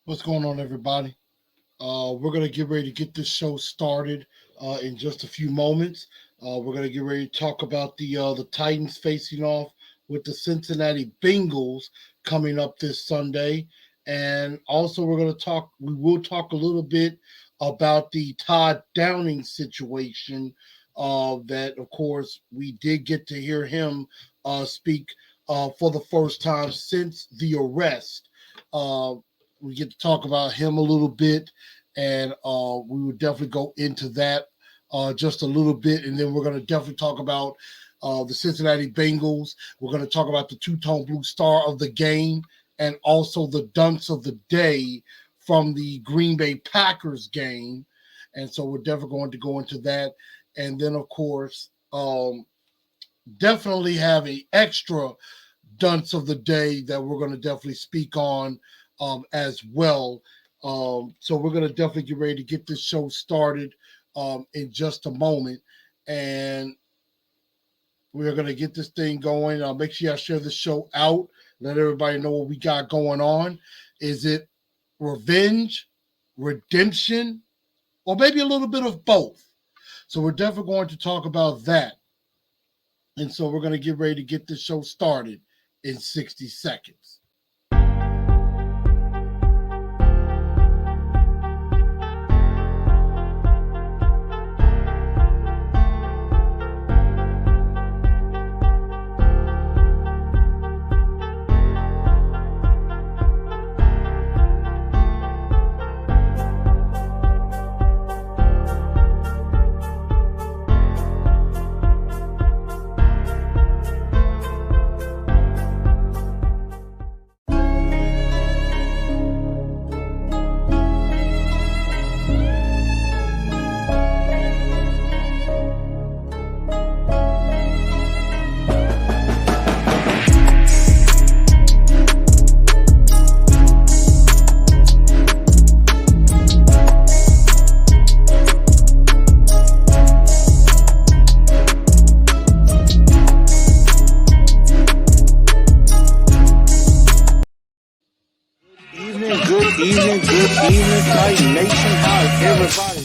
What's going on, everybody? We're going to get ready to get this show started in just a few moments. We're going to get ready to talk about the Titans facing off with the Cincinnati Bengals coming up this Sunday, and also we're going to talk. We will talk a little bit about the Todd Downing situation. That, of course, we did get to hear him speak for the first time since the arrest. Uh, we get to talk about him a little bit, and we would definitely go into that just a little bit, and then we're going to definitely talk about the Cincinnati Bengals. We're going to talk about the two-tone blue star of the game, and also the dunks of the day from the Green Bay Packers game, and so we're definitely going to go into that, and then of course, definitely have a extra dunce of the day that we're going to definitely speak on as well. So we're going to definitely get ready to get this show started in just a moment. And we're going to get this thing going. Make sure y'all share the show out. Let everybody know what we got going on. Is it revenge, redemption, or maybe a little bit of both? So we're definitely going to talk about that. And so we're going to get ready to get this show started in 60 seconds. Good evening, Titan Nation. How's everybody?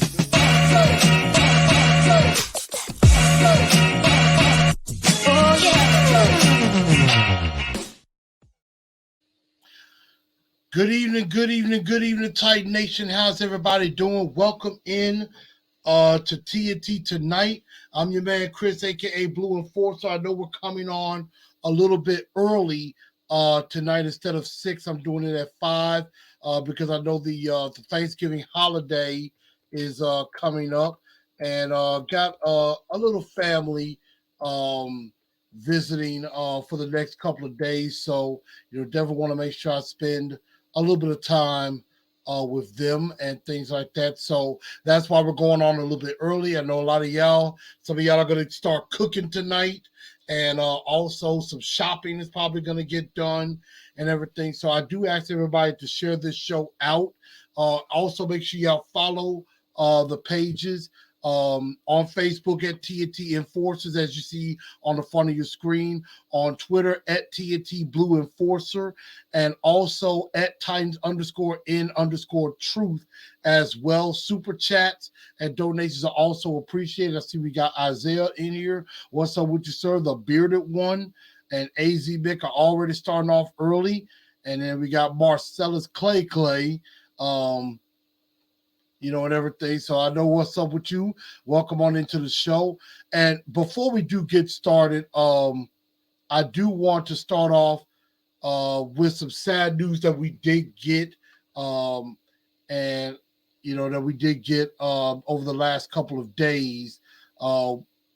Good evening, Titan Nation. How's everybody doing? Welcome in to TNT tonight. I'm your man Chris, aka Blue Enforcer. I know we're coming on a little bit early tonight instead of 6. I'm doing it at 5 because I know the Thanksgiving holiday is coming up, and got a little family visiting for the next couple of days. So definitely want to make sure I spend a little bit of time with them and things like that. So that's why we're going on a little bit early. I know a lot of y'all, some of y'all are going to start cooking tonight, and also some shopping is probably going to get done and everything. So I do ask everybody to share this show out. Also, make sure y'all follow the pages on Facebook at TNT Enforcers, as you see on the front of your screen, on Twitter at TNT Blue Enforcer, and also at Titans_in_truth as well. Super chats and donations are also appreciated. I see we got Isaiah in here. What's up with you, sir? The bearded one and AZ Mick are already starting off early. And then we got Marcellus Clay. And everything. So I know what's up with you. Welcome on into the show. And before we do get started, I do want to start off with some sad news that we did get, and that we did get over the last couple of days.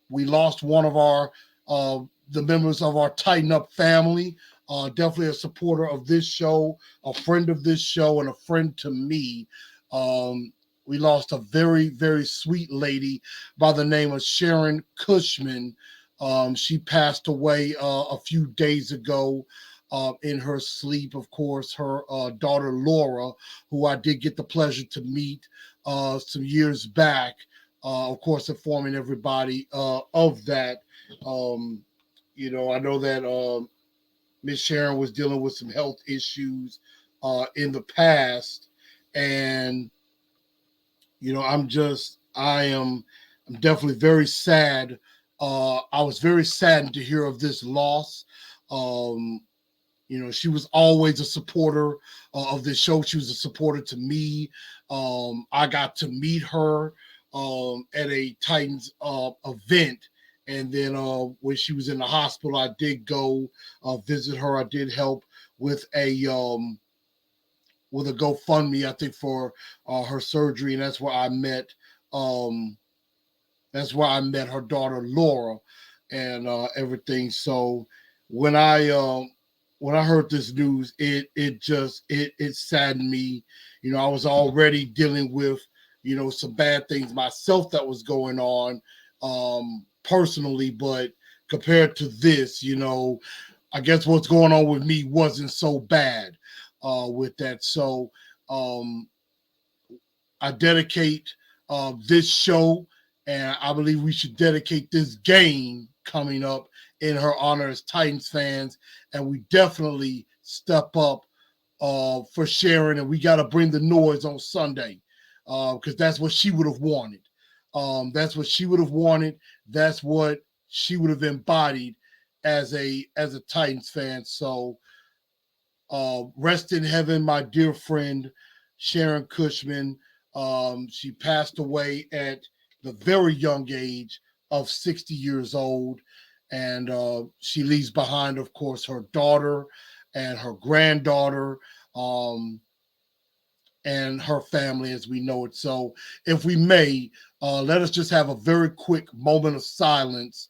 We lost one of our the members of our Tighten Up family. Definitely a supporter of this show, a friend of this show, and a friend to me. We lost a very, very sweet lady by the name of Sharon Cushman. She passed away a few days ago in her sleep. Of course, her daughter Laura, who I did get the pleasure to meet some years back, of course, informing everybody of that. I know that Miss Sharon was dealing with some health issues in the past. And I'm definitely very sad. I was very saddened to hear of this loss. Um, she was always a supporter of this show. She was a supporter to me. I got to meet her at a Titans event. And then when she was in the hospital, I did go visit her. I did help with a GoFundMe, I think, for her surgery, and um, that's where I met her daughter Laura, and everything. So when I um, when I heard this news, it saddened me. I was already dealing with some bad things myself that was going on personally, but compared to this, I guess what's going on with me wasn't so bad with that. So um, I dedicate this show, and I believe we should dedicate this game coming up in her honor as Titans fans. And we definitely step up for Sharon, and we got to bring the noise on Sunday because that's what she would have wanted. That's what she would have wanted. That's what she would have embodied as a Titans fan. So rest in heaven, my dear friend Sharon Cushman. She passed away at the very young age of 60 years old. And she leaves behind, of course, her daughter and her granddaughter um, and her family as we know it. So, if we may, let us just have a very quick moment of silence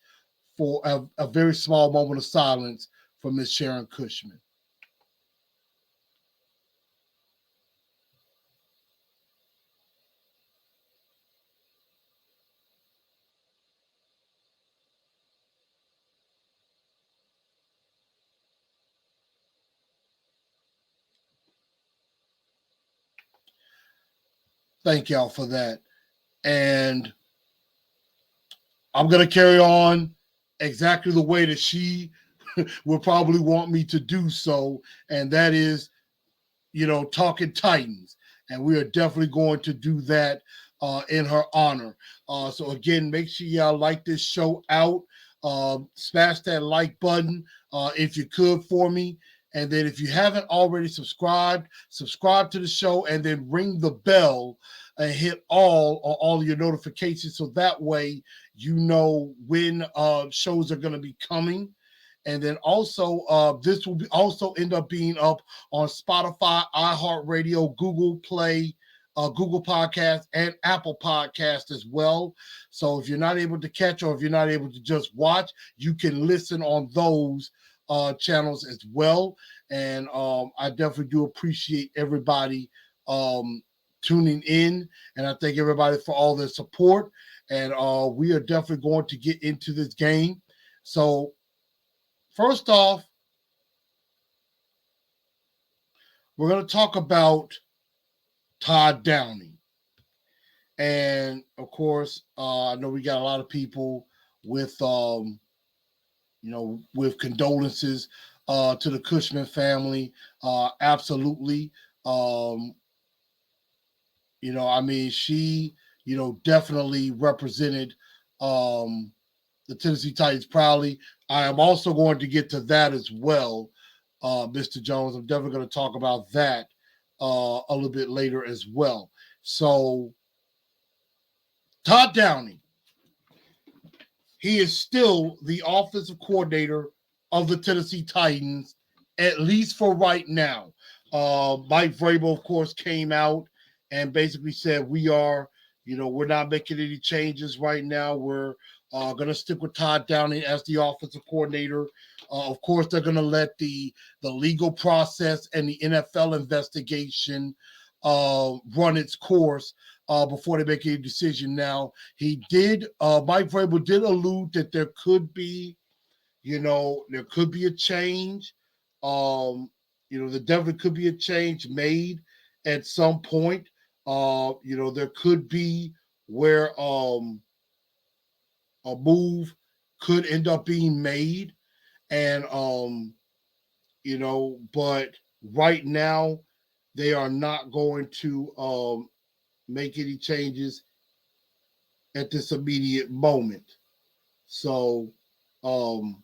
for a very small moment of silence for Miss Sharon Cushman. Thank y'all for that. And I'm going to carry on exactly the way that she will probably want me to do so. And that is, talking Titans. And we are definitely going to do that in her honor. So, again, make sure y'all like this show out. Smash that like button if you could for me. And then if you haven't already subscribe to the show and then ring the bell and hit all of your notifications so that way you know when shows are going to be coming. And then also, this will be also end up being up on Spotify, iHeartRadio, Google Play, Google Podcast, and Apple Podcast as well. So if you're not able to catch or if you're not able to just watch, you can listen on those channels as well. And I definitely do appreciate everybody tuning in, and I thank everybody for all their support. And we are definitely going to get into this game. So first off, we're going to talk about Todd Downing. And of course, I know we got a lot of people with, with condolences to the Cushman family. Absolutely. Um, I mean, she, definitely represented um, the Tennessee Titans proudly. I am also going to get to that as well, Mr. Jones. I'm definitely going to talk about that a little bit later as well. So, Todd Downing, he is still the offensive coordinator of the Tennessee Titans, at least for right now. Mike Vrabel, of course, came out and basically said, we're not making any changes right now. We're going to stick with Todd Downing as the offensive coordinator. Of course, they're going to let the legal process and the NFL investigation run its course before they make any decision. Now, Mike Vrabel did allude that there could be a change. There definitely could be a change made at some point. There could be where a move could end up being made. And but right now, they are not going to make any changes at this immediate moment. So, um,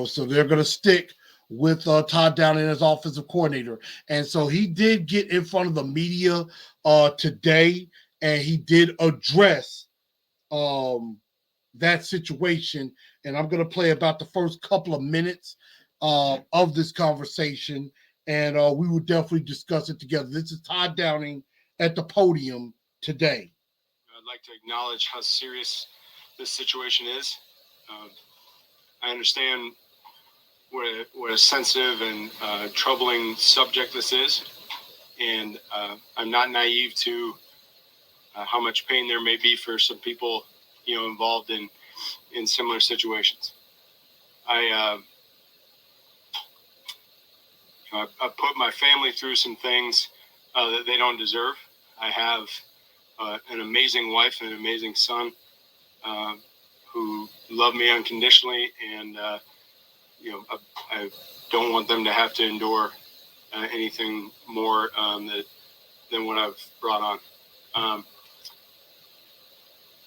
so they're going to stick with Todd Downing as offensive coordinator. And so he did get in front of the media today, and he did address that situation. And I'm going to play about the first couple of minutes of this conversation, and we will definitely discuss it together. This is Todd Downing at the podium today. I'd like to acknowledge how serious this situation is. I understand what a sensitive and troubling subject this is, and I'm not naive to how much pain there may be for some people, involved in similar situations. I put my family through some things that they don't deserve. I have an amazing wife and an amazing son who love me unconditionally, and I don't want them to have to endure anything more than what I've brought on.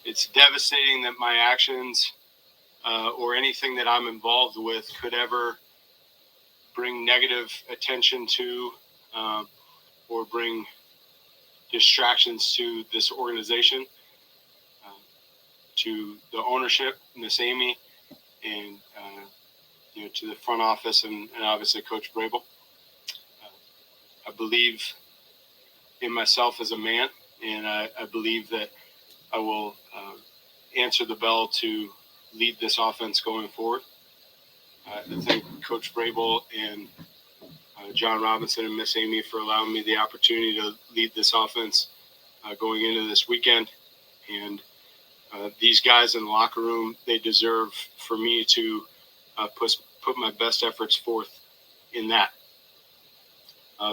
It's devastating that my actions or anything that I'm involved with could ever bring negative attention to or bring distractions to this organization, to the ownership, Miss Amy, and to the front office, and obviously Coach Brable. I believe in myself as a man, and I believe that I will answer the bell to lead this offense going forward. I thank Coach Brable and John Robinson and Miss Amy for allowing me the opportunity to lead this offense going into this weekend. And these guys in the locker room, they deserve for me to put my best efforts forth in that.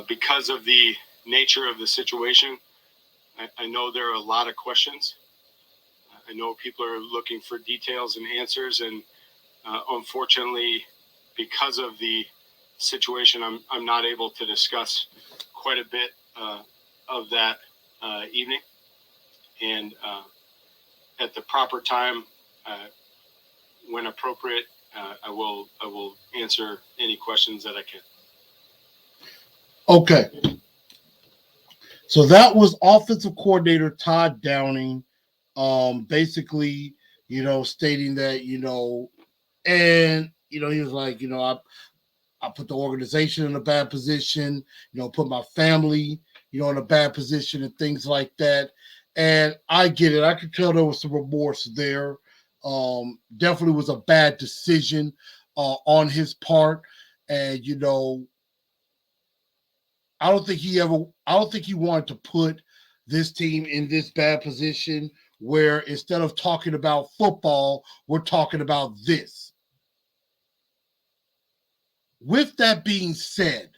Because of the nature of the situation, I know there are a lot of questions. I know people are looking for details and answers, and unfortunately, because of the situation, I'm not able to discuss quite a bit of that evening. And at the proper time, when appropriate, I will answer any questions that I can. Okay. So that was offensive coordinator Todd Downing, basically, stating that, and, he was like, I put the organization in a bad position, put my family, in a bad position and things like that. And I get it. I could tell there was some remorse there. Definitely was a bad decision on his part. And, I don't think he wanted to put this team in this bad position where instead of talking about football, we're talking about this. With that being said,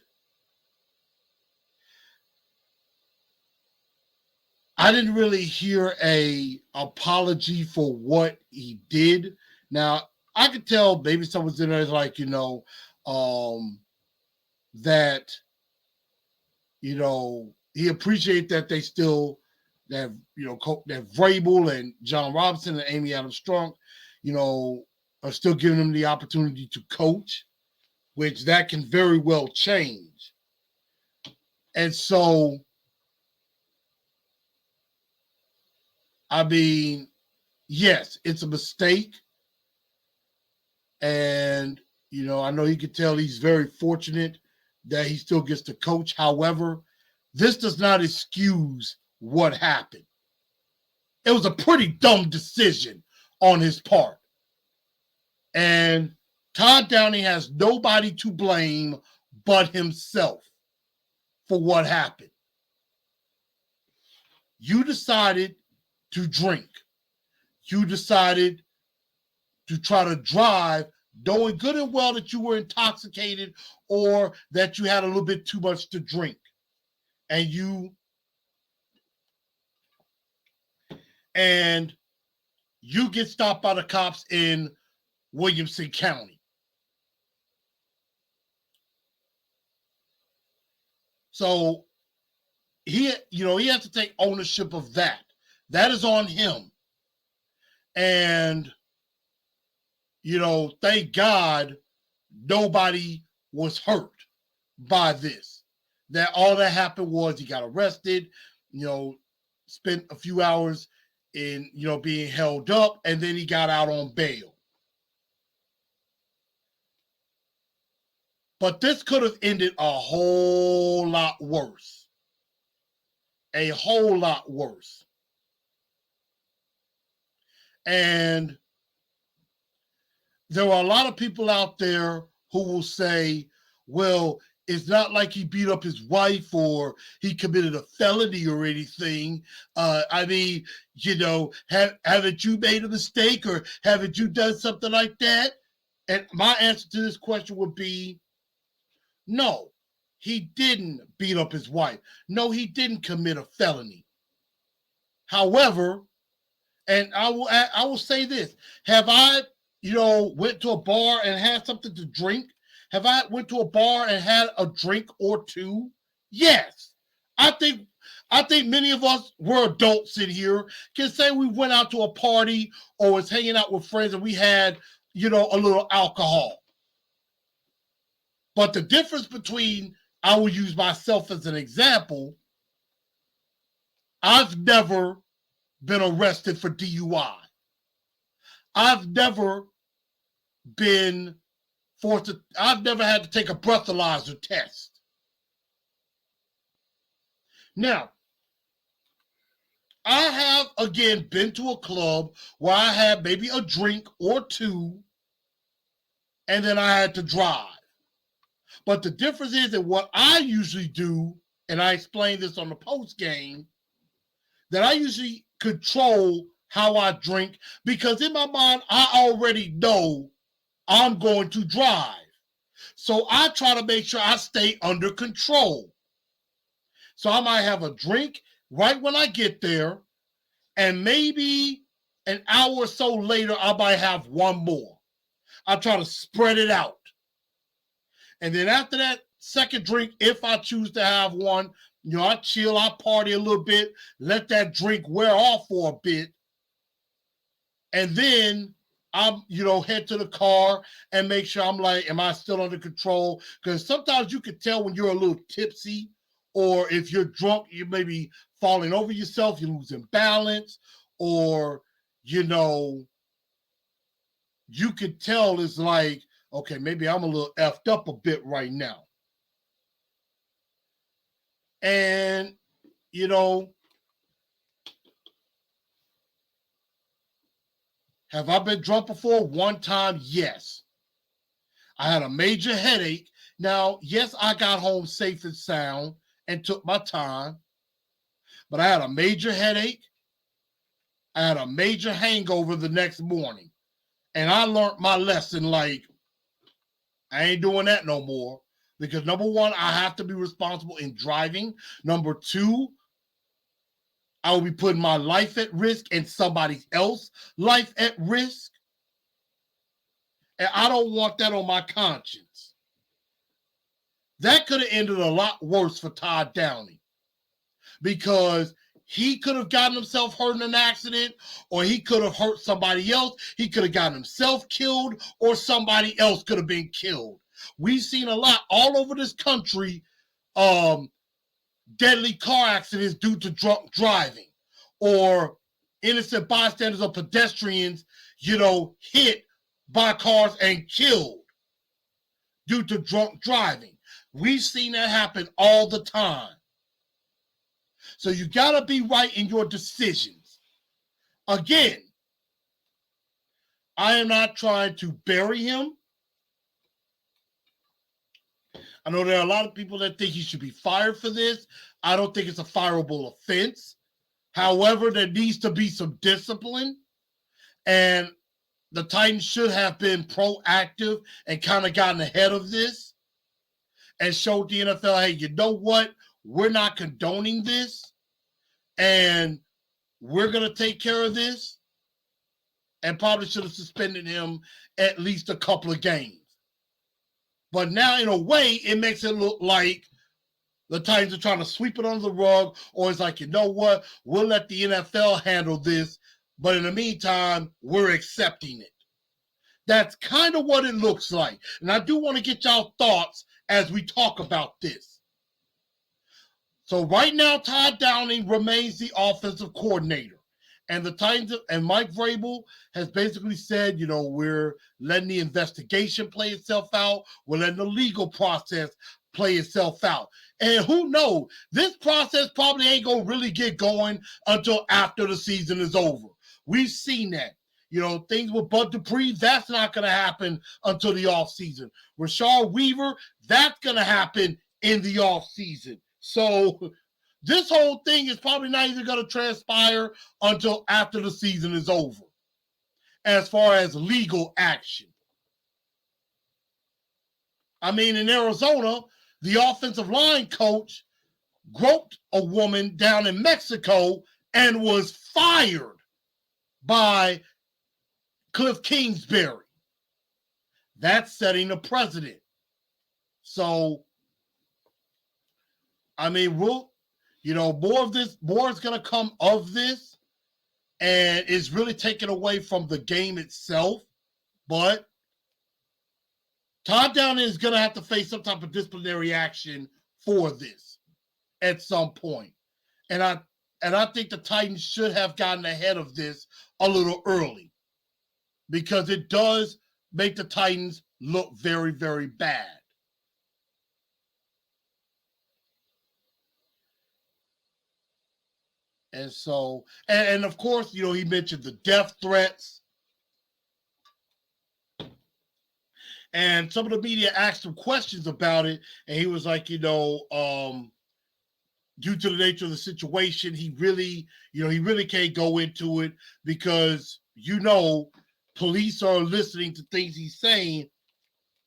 I didn't really hear a apology for what he did. Now, I could tell maybe someone's in there is like, that, he appreciated that they still that that Vrabel and John Robinson and Amy Adams Strunk, are still giving them the opportunity to coach, which that can very well change. And so, I mean, yes, it's a mistake. And, I know you can tell he's very fortunate that he still gets to coach. However, this does not excuse what happened. It was a pretty dumb decision on his part. And Todd Downing has nobody to blame but himself for what happened. You decided to drink. You decided to try to drive, knowing good and well that you were intoxicated or that you had a little bit too much to drink. And you get stopped by the cops in Williamson County. So he has to take ownership of that. That is on him. And, thank God nobody was hurt by this. That all that happened was he got arrested, spent a few hours in, being held up, and then he got out on bail. But this could have ended a whole lot worse. A whole lot worse. And there are a lot of people out there who will say, well, it's not like he beat up his wife or he committed a felony or anything. Haven't you made a mistake or haven't you done something like that? And my answer to this question would be, no, he didn't beat up his wife. No, he didn't commit a felony. However, and I will say this, have I, went to a bar and had something to drink? Have I went to a bar and had a drink or two? Yes. I think many of us, we're adults in here, can say we went out to a party or was hanging out with friends and we had, a little alcohol. But the difference between, I will use myself as an example, I've never been arrested for DUI. I've never been I've never had to take a breathalyzer test. Now, I have, again, been to a club where I had maybe a drink or two, and then I had to drive. But the difference is that what I usually do, and I explained this on the post game, that I usually control how I drink because in my mind, I already know I'm going to drive. So I try to make sure I stay under control. So I might have a drink right when I get there, and maybe an hour or so later, I might have one more. I try to spread it out. And then after that second drink, if I choose to have one, I chill, I party a little bit, let that drink wear off for a bit. And then I'm, head to the car and make sure I'm like, am I still under control? Because sometimes you can tell when you're a little tipsy, or if you're drunk, you may be falling over yourself, you're losing balance, or, you could tell it's like, okay, maybe I'm a little effed up a bit right now. And, have I been drunk before? One time, yes. I had a major headache. Now, yes, I got home safe and sound and took my time, but I had a major headache. I had a major hangover the next morning. And I learned my lesson, like, I ain't doing that no more. Because number one, I have to be responsible in driving. Number two, I will be putting my life at risk and somebody else's life at risk. And I don't want that on my conscience. That could have ended a lot worse for Todd Downey. Because he could have gotten himself hurt in an accident, or he could have hurt somebody else. He could have gotten himself killed, or somebody else could have been killed. We've seen a lot all over this country, deadly car accidents due to drunk driving, or innocent bystanders or pedestrians, hit by cars and killed due to drunk driving. We've seen that happen all the time. So you got to be right in your decisions. Again, I am not trying to bury him. I know there are a lot of people that think he should be fired for this. I don't think it's a fireable offense. However, there needs to be some discipline. And the Titans should have been proactive and kind of gotten ahead of this and showed the NFL, hey, you know what? We're not condoning this. And we're going to take care of this. And probably should have suspended him at least a couple of games. But now, in a way, it makes it look like the Titans are trying to sweep it under the rug, or it's like, you know what, we'll let the NFL handle this, but in the meantime, we're accepting it. That's kind of what it looks like. And I do want to get y'all thoughts as we talk about this. So right now, Todd Downing remains the offensive coordinator. And the Titans and Mike Vrabel has basically said, we're letting the investigation play itself out. We're letting the legal process play itself out. And who knows, this process probably ain't going to really get going until after the season is over. We've seen that. Things with Bud Dupree, that's not going to happen until the offseason. Rashard Weaver, that's going to happen in the offseason. So this whole thing is probably not even going to transpire until after the season is over, as far as legal action. I mean, in Arizona, the offensive line coach groped a woman down in Mexico and was fired by Cliff Kingsbury. That's setting a precedent. So, I mean, more is going to come of this, and it's really taken away from the game itself. But Todd Downing is going to have to face some type of disciplinary action for this at some point. And I think the Titans should have gotten ahead of this a little early, because it does make the Titans look very, very bad. And so, and of course, he mentioned the death threats. And some of the media asked him questions about it, and he was like, due to the nature of the situation, he really can't go into it, because, police are listening to things he's saying.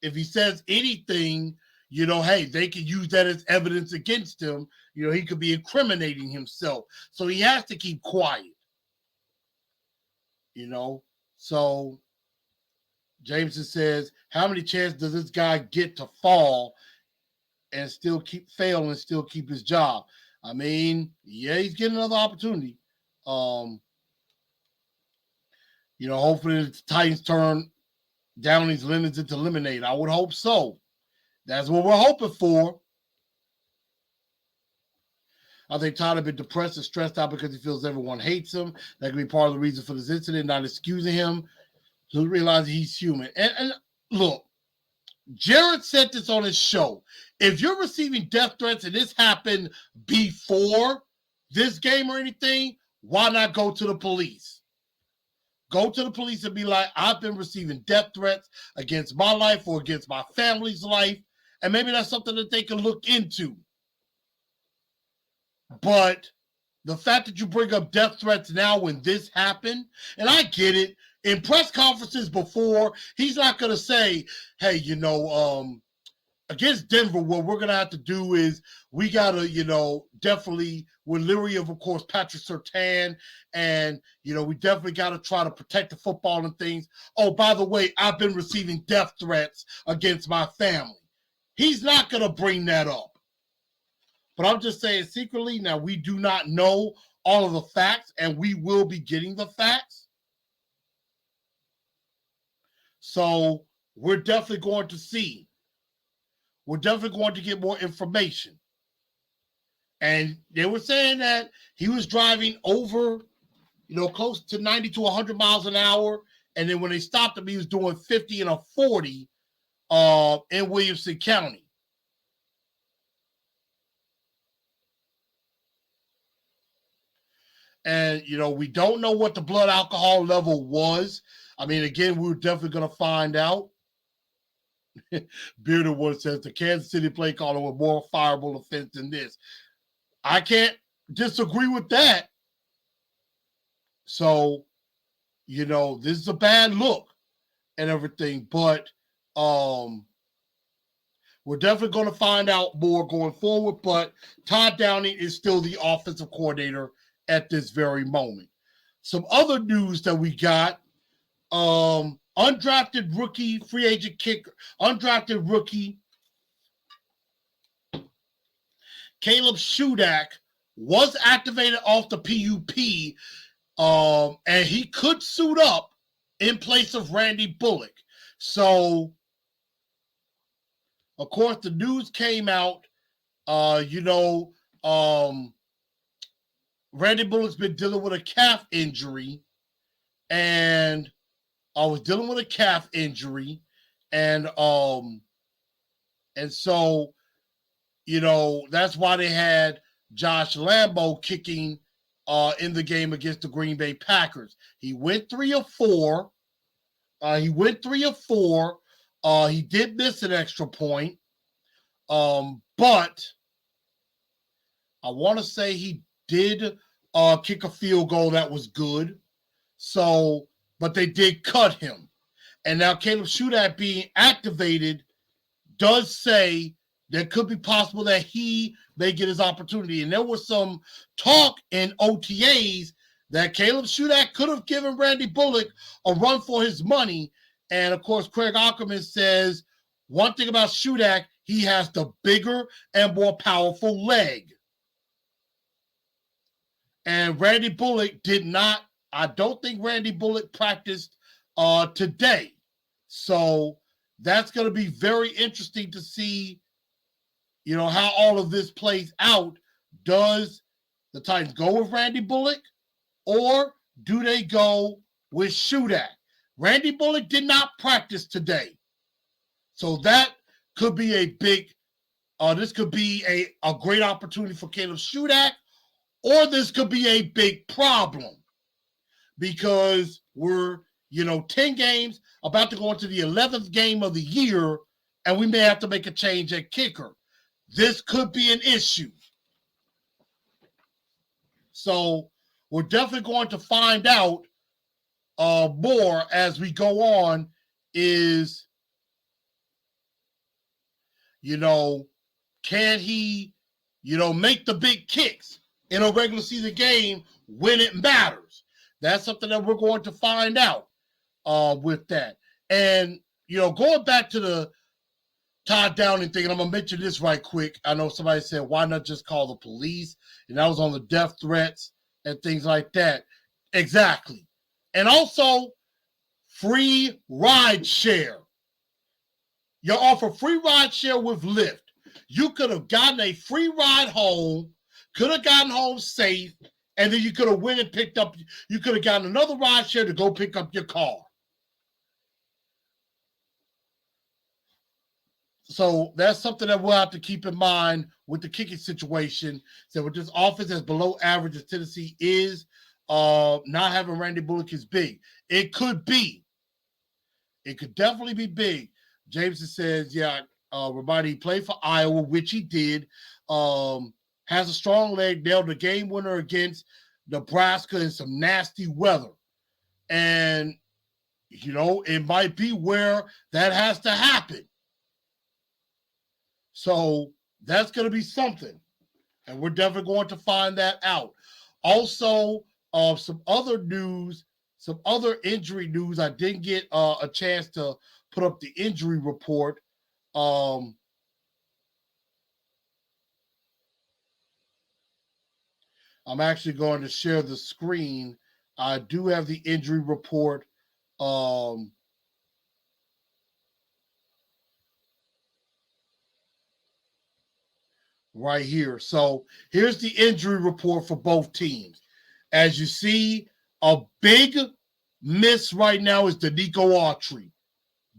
If he says anything, hey, they can use that as evidence against him. He could be incriminating himself. So he has to keep quiet. So Jameson says, how many chances does this guy get to fall and still fail and still keep his job? I mean, yeah, he's getting another opportunity. Hopefully the Titans turn Downey's lemons into lemonade. I would hope so. That's what we're hoping for. I think Todd had been depressed and stressed out because he feels everyone hates him. That could be part of the reason for this incident, not excusing him. So realize he's human. And look, Jared said this on his show. If you're receiving death threats and this happened before this game or anything, why not go to the police? Go to the police and be like, I've been receiving death threats against my life or against my family's life. And maybe that's something that they can look into. But the fact that you bring up death threats now when this happened, and I get it, in press conferences before, he's not going to say, hey, against Denver, what we're going to have to do is we got to, definitely, we're leery of course, Patrick Surtain, and, we definitely got to try to protect the football and things. Oh, by the way, I've been receiving death threats against my family. He's not going to bring that up. But I'm just saying secretly, now we do not know all of the facts, and we will be getting the facts. So we're definitely going to see. We're definitely going to get more information. And they were saying that he was driving over, close to 90 to 100 miles an hour. And then when they stopped him, he was doing 50 and a 40 in Williamson County. And, we don't know what the blood alcohol level was. I mean, again, we're definitely going to find out. Bearded One says the Kansas City play caller was more fireable offense than this. I can't disagree with that. So, this is a bad look and everything, but we're definitely going to find out more going forward. But Todd Downing is still the offensive coordinator at this very moment. Some other news that we got, undrafted rookie, free agent kicker, undrafted rookie Caleb Shudak was activated off the PUP, and he could suit up in place of Randy Bullock. So, of course, the news came out, Randy Bullock's been dealing with a calf injury, and and so, that's why they had Josh Lambo kicking in the game against the Green Bay Packers. He went 3 of 4. He did miss an extra point. But I want to say he did kick a field goal that was good. So, but they did cut him. And now Caleb Shudak being activated does say that it could be possible that he may get his opportunity. And there was some talk in OTAs that Caleb Shudak could have given Randy Bullock a run for his money. And, of course, Craig Ackerman says one thing about Shudak, he has the bigger and more powerful leg. And Randy Bullock did not, I don't think Randy Bullock practiced today. So that's going to be very interesting to see, how all of this plays out. Does the Titans go with Randy Bullock, or do they go with Shudak? Randy Bullock did not practice today. So that could be a big, this could be a great opportunity for Caleb Shudak, or this could be a big problem because we're, 10 games, about to go into the 11th game of the year, and we may have to make a change at kicker. This could be an issue. So we're definitely going to find out more as we go on is, can he, make the big kicks in a regular season game when it matters? That's something that we're going to find out with that. And, going back to the Todd Downing thing, and I'm going to mention this right quick. I know somebody said, why not just call the police? And that was on the death threats and things like that. Exactly. And also, free ride share. You offer free ride share with Lyft. You could have gotten a free ride home, could have gotten home safe, and then you could have went and picked up, you could have gotten another ride share to go pick up your car. So that's something that we'll have to keep in mind with the kicking situation. So with this offense as below average as Tennessee is, not having Randy Bullock is big. It could be. It could definitely be big. Jameson says, reminder, he played for Iowa, which he did. Has a strong leg, nailed the game winner against Nebraska in some nasty weather. And, it might be where that has to happen. So that's going to be something. And we're definitely going to find that out. Also, some other news, some other injury news. I didn't get a chance to put up the injury report. I'm actually going to share the screen. I do have the injury report. Right here. So here's the injury report for both teams. As you see, a big miss right now is Danico Autry.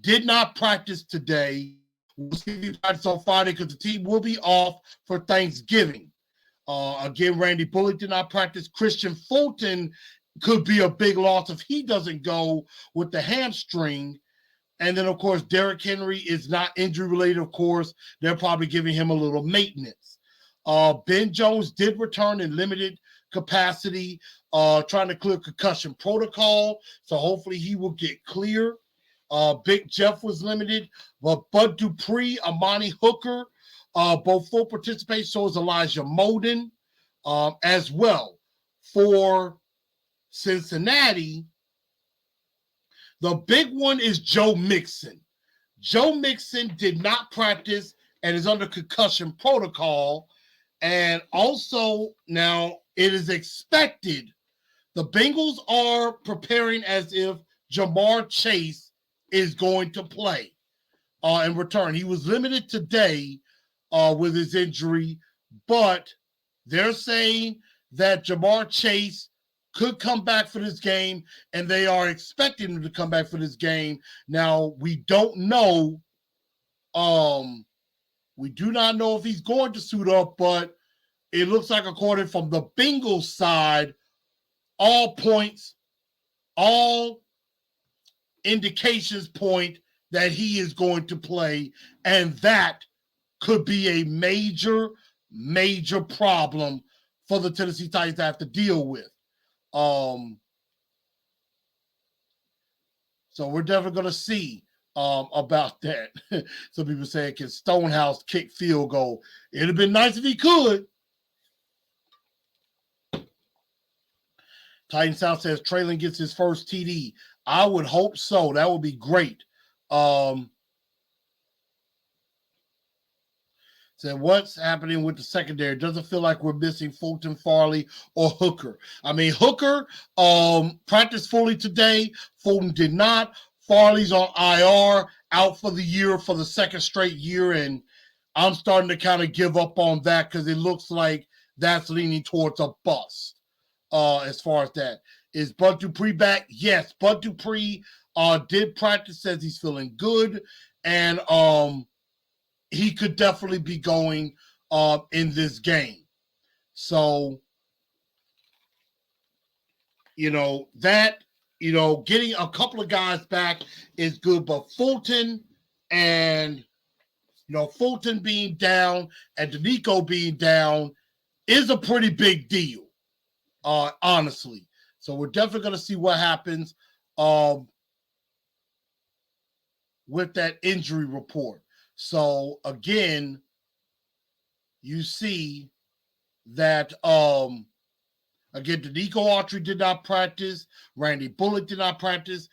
Did not practice today. We'll see if he practices on Friday because the team will be off for Thanksgiving. Again, Randy Bullock did not practice. Christian Fulton could be a big loss if he doesn't go with the hamstring. And then, of course, Derrick Henry is not injury-related, of course. They're probably giving him a little maintenance. Ben Jones did return in limited capacity, trying to clear concussion protocol. So hopefully he will get clear. Big Jeff was limited. But Bud Dupree, Amani Hooker, both full participation. So is Elijah Molden as well. For Cincinnati, the big one is Joe Mixon. Joe Mixon did not practice and is under concussion protocol. And also, now it is expected the Bengals are preparing as if Jamar Chase is going to play in return. He was limited today with his injury, but they're saying that Jamar Chase could come back for this game, and they are expecting him to come back for this game. Now, we don't know. We do not know if he's going to suit up, but it looks like, according from the Bengals side, all points, all indications point that he is going to play, and that could be a major, major problem for the Tennessee Titans to have to deal with. So we're definitely going to see about that. Some people say, can Stonehouse kick field goal? It'd have been nice if he could. Titan South says Traylon gets his first TD. I would hope so. That would be great. Said, what's happening with the secondary? Doesn't feel like we're missing Fulton, Farley, or Hooker. I mean, Hooker practiced fully today. Fulton did not. Farley's on IR, out for the year for the second straight year, and I'm starting to kind of give up on that because it looks like that's leaning towards a bust as far as that. Is Bud Dupree back? Yes, Bud Dupree did practice, says he's feeling good, and he could definitely be going in this game. So, getting a couple of guys back is good, but Fulton and, Fulton being down and Danico being down is a pretty big deal, honestly. So we're definitely going to see what happens with that injury report. So again, you see that Danico Autry did not practice, Randy Bullock did not practice,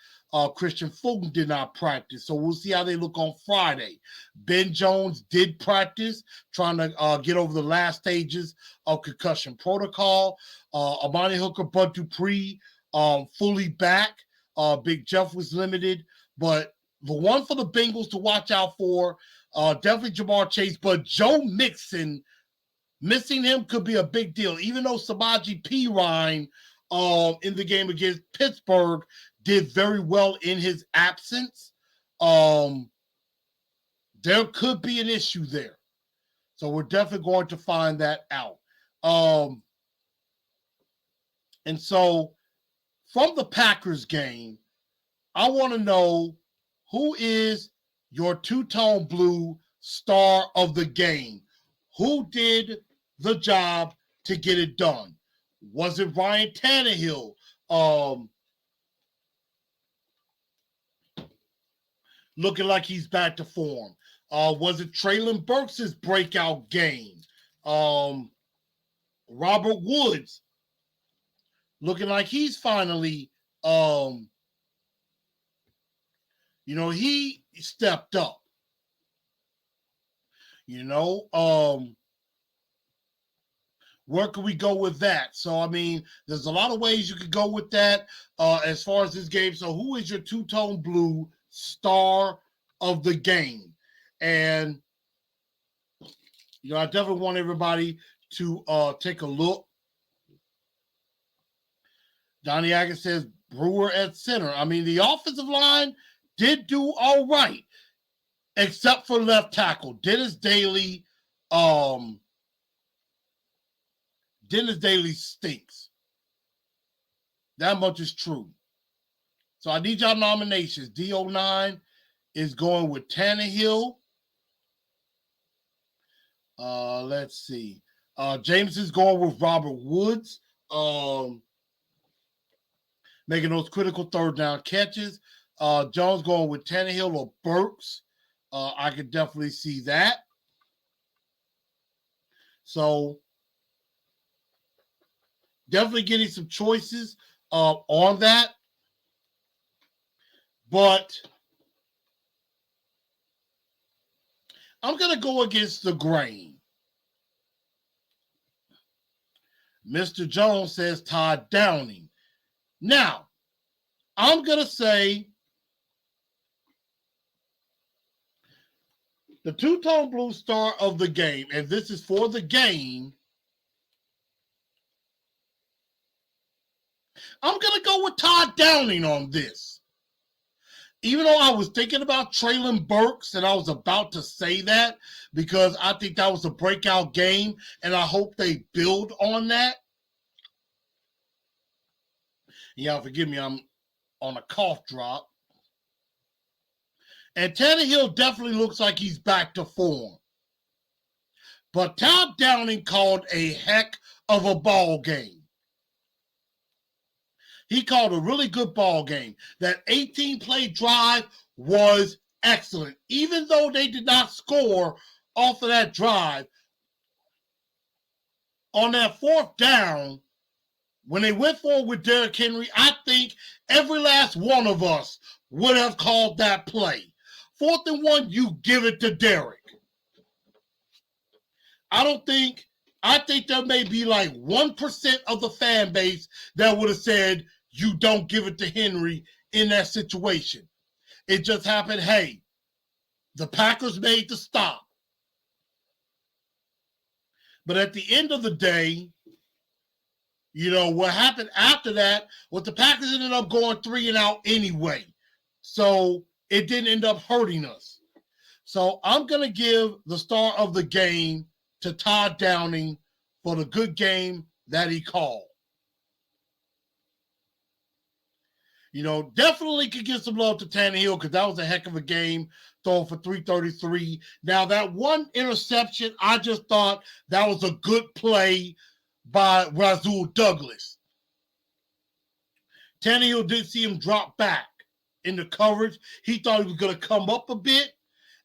Christian Fulton did not practice. So we'll see how they look on Friday. Ben Jones did practice, trying to get over the last stages of concussion protocol. Amani Hooker, Bud Dupree, fully back. Big Jeff was limited, but the one for the Bengals to watch out for, definitely Jamar Chase, but Joe Mixon, missing him could be a big deal. Even though Samaje Perine in the game against Pittsburgh did very well in his absence, there could be an issue there. So we're definitely going to find that out. And so from the Packers game, I want to know, who is your two-tone blue star of the game? Who did the job to get it done? Was it Ryan Tannehill? Looking like he's back to form. Was it Treylon Burks' breakout game? Robert Woods looking like he's finally, he stepped up. Where can we go with that? So, I mean, there's a lot of ways you could go with that as far as this game. So, who is your two-tone blue star of the game? And, I definitely want everybody to take a look. Donnie Agin says Brewer at center. I mean, the offensive line did do all right, except for left tackle. Dennis Daly stinks. That much is true. So I need y'all nominations. D09 is going with Tannehill. Let's see. James is going with Robert Woods. Making those critical third down catches. Jones going with Tannehill or Burks. I could definitely see that. So definitely getting some choices on that. But I'm going to go against the grain. Mr. Jones says Todd Downing. Now, I'm going to say the two-tone blue star of the game, and this is for the game, I'm going to go with Todd Downing on this. Even though I was thinking about Traylon Burks, and I was about to say that because I think that was a breakout game, and I hope they build on that. Y'all forgive me, I'm on a cough drop. And Tannehill definitely looks like he's back to form. But Todd Downing called a heck of a ball game. He called a really good ball game. That 18-play drive was excellent. Even though they did not score off of that drive, on that fourth down, when they went forward with Derrick Henry, I think every last one of us would have called that play. 4th and 1, you give it to Derrick. I think there may be like 1% of the fan base that would have said, you don't give it to Henry in that situation. It just happened, hey, the Packers made the stop. But at the end of the day, you know, what happened after that was the Packers ended up going 3-and-out anyway. So it didn't end up hurting us. So I'm going to give the star of the game to Todd Downing for the good game that he called. You know, definitely could give some love to Tannehill because that was a heck of a game, throwing for 333. Now, that one interception, I just thought that was a good play by Rasul Douglas. Tannehill did see him drop back in the coverage. He thought he was going to come up a bit.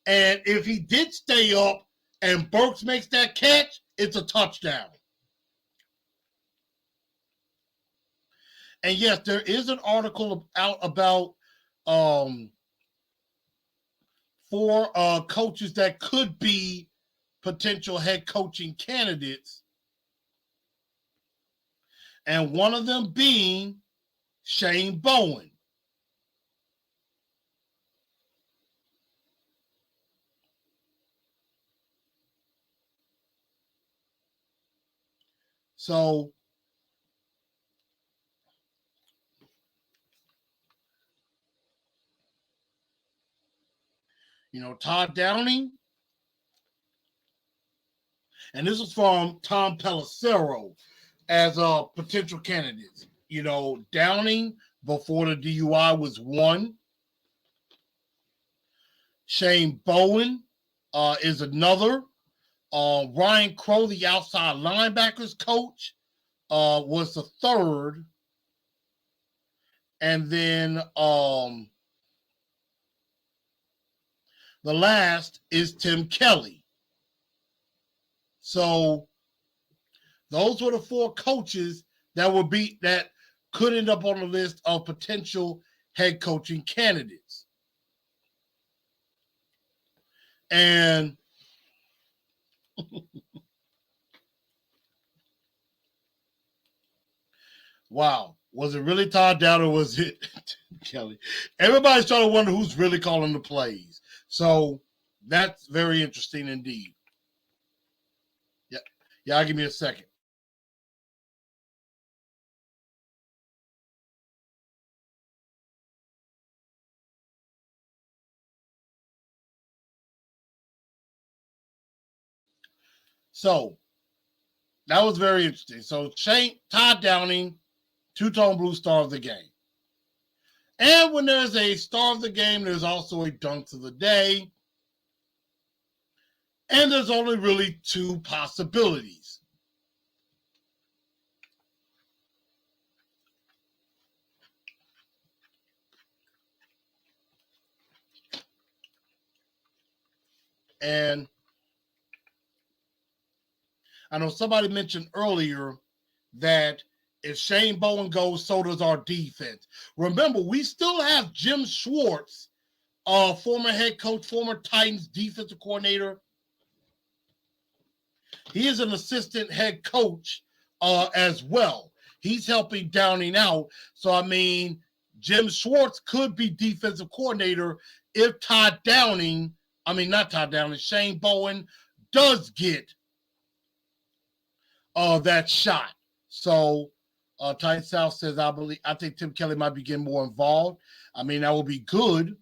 And if he did stay up and Burks makes that catch, it's a touchdown. And yes, there is an article out about 4 coaches that could be potential head coaching candidates. And one of them being Shane Bowen. So, you know, Todd Downing, and this is from Tom Pelissero as a potential candidate. You know, Downing before the DUI was 1. Shane Bowen is another. Ryan Crow, the outside linebackers coach, was the 3rd. And then the last is Tim Kelly. So those were the 4 coaches that could end up on the list of potential head coaching candidates. And wow, was it really Todd Downing or was it Kelly? Everybody's trying to wonder who's really calling the plays. So that's very interesting indeed. Yeah, y'all give me a second. So that was very interesting. So Todd Downing, two-tone blue star of the game. And when there's a star of the game, there's also a dunk of the day. And there's only really 2 possibilities. And I know somebody mentioned earlier that if Shane Bowen goes, so does our defense. Remember, we still have Jim Schwartz, former head coach, former Titans defensive coordinator. He is an assistant head coach as well. He's helping Downing out. So, I mean, Jim Schwartz could be defensive coordinator if Shane Bowen does get that shot. So, Titan South says, I think Tim Kelly might be getting more involved. I mean, that would be good.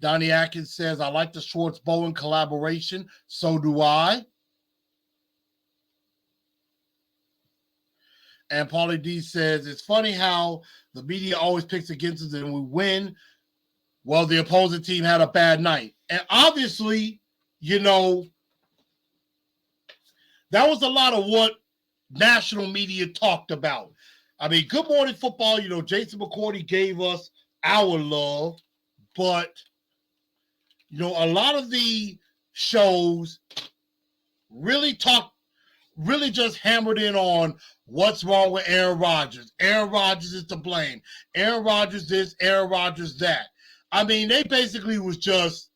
Donnie Atkins says, I like the Schwartz Bowen collaboration. So do I. And Paulie D says, it's funny how the media always picks against us and we win. Well, the opposing team had a bad night. And obviously, that was a lot of what national media talked about. I mean, Good Morning Football, Jason McCourty gave us our love, but, a lot of the shows really just hammered in on what's wrong with Aaron Rodgers. Aaron Rodgers is to blame. Aaron Rodgers this, Aaron Rodgers that. I mean, they basically was just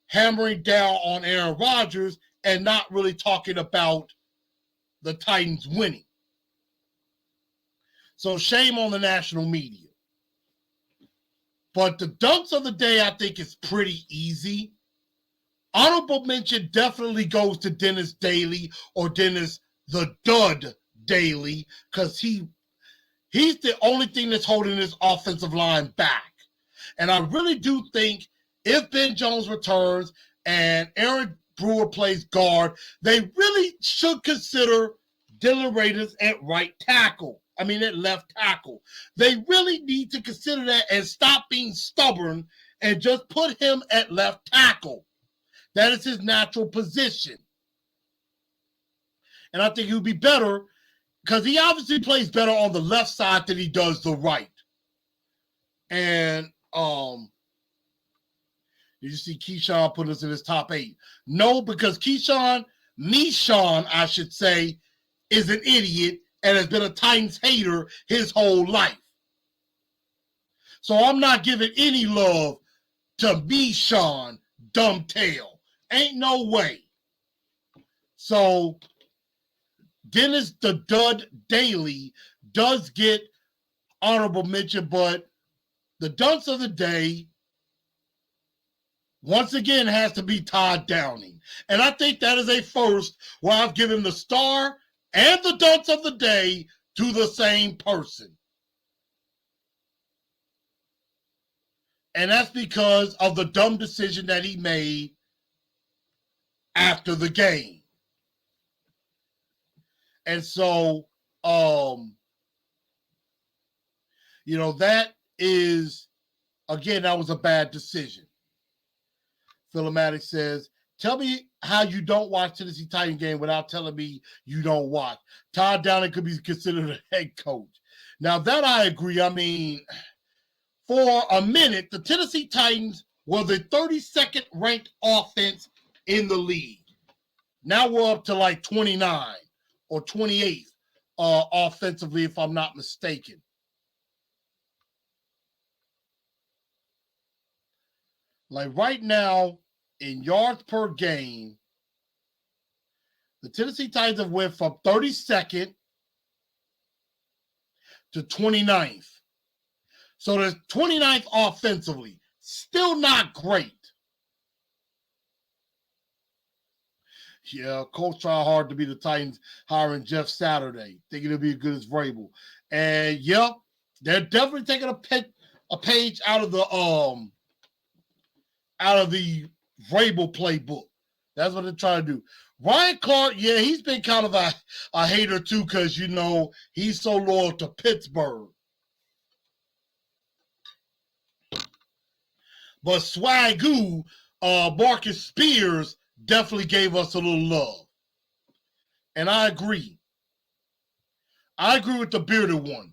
hammering down on Aaron Rodgers and not really talking about the Titans winning. So shame on the national media. But the dunks of the day, I think, is pretty easy. Honorable mention definitely goes to Dennis Daly, or Dennis the Dud Daly, because he's the only thing that's holding this offensive line back. And I really do think if Ben Jones returns and Aaron Brewer plays guard, they really should consider Dylan Raiders at left tackle. They really need to consider that and stop being stubborn and just put him at left tackle. That is his natural position. And I think he would be better because he obviously plays better on the left side than he does the right. And did you see Keyshawn put us in his top 8? No, because Meeshawn, I should say, is an idiot and has been a Titans hater his whole life. So I'm not giving any love to Meeshawn Dumbtail. Ain't no way. So Dennis the Dud Daly does get honorable mention, but the dunks of the day, once again, has to be Todd Downing. And I think that is a first where I've given the star and the dunks of the day to the same person. And that's because of the dumb decision that he made after the game. And so, that is, again, that was a bad decision. Philomatic says, tell me how you don't watch Tennessee Titan game without telling me you don't watch. Todd Downing could be considered a head coach. Now, that I agree. I mean, for a minute, the Tennessee Titans were the 32nd ranked offense in the league. Now we're up to like 29 or 28th offensively, if I'm not mistaken. Like right now, in yards per game, the Tennessee Titans have went from 32nd to 29th. So they're 29th offensively. Still not great. Yeah, coach tried hard to be the Titans hiring Jeff Saturday, thinking it'll be as good as Vrabel. And yeah, they're definitely taking a page out of the Vrabel playbook. That's what they're trying to do. Ryan Clark, yeah, he's been kind of a hater too, because he's so loyal to Pittsburgh. But Swagoo, Marcus Spears definitely gave us a little love. And I agree. I agree with the bearded one.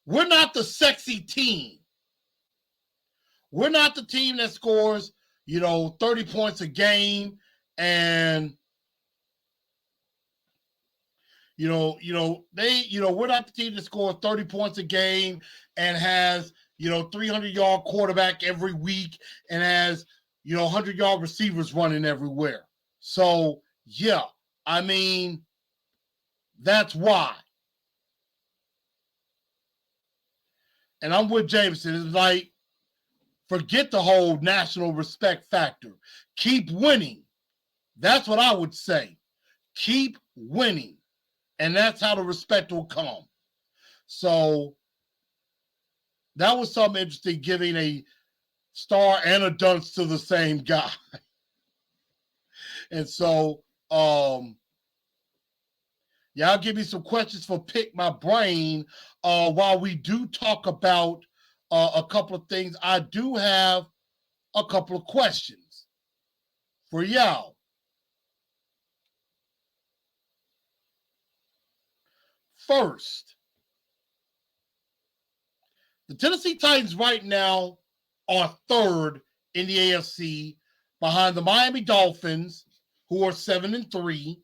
We're not the sexy team. We're not the team that scores, 30 points a game and we're not the team that scores 30 points a game and has, 300-yard quarterback every week and has, 100-yard receivers running everywhere. So, yeah, I mean, That's why. And I'm with Jameson. It's like, forget the whole national respect factor. Keep winning. That's what I would say. Keep winning. And that's how the respect will come. So that was something interesting, giving a star and a dunce to the same guy. And so, yeah, I'll give you some questions for Pick My Brain while we do talk about a couple of things. I do have a couple of questions for y'all. First, the Tennessee Titans right now are third in the AFC behind the Miami Dolphins, who are 7-3,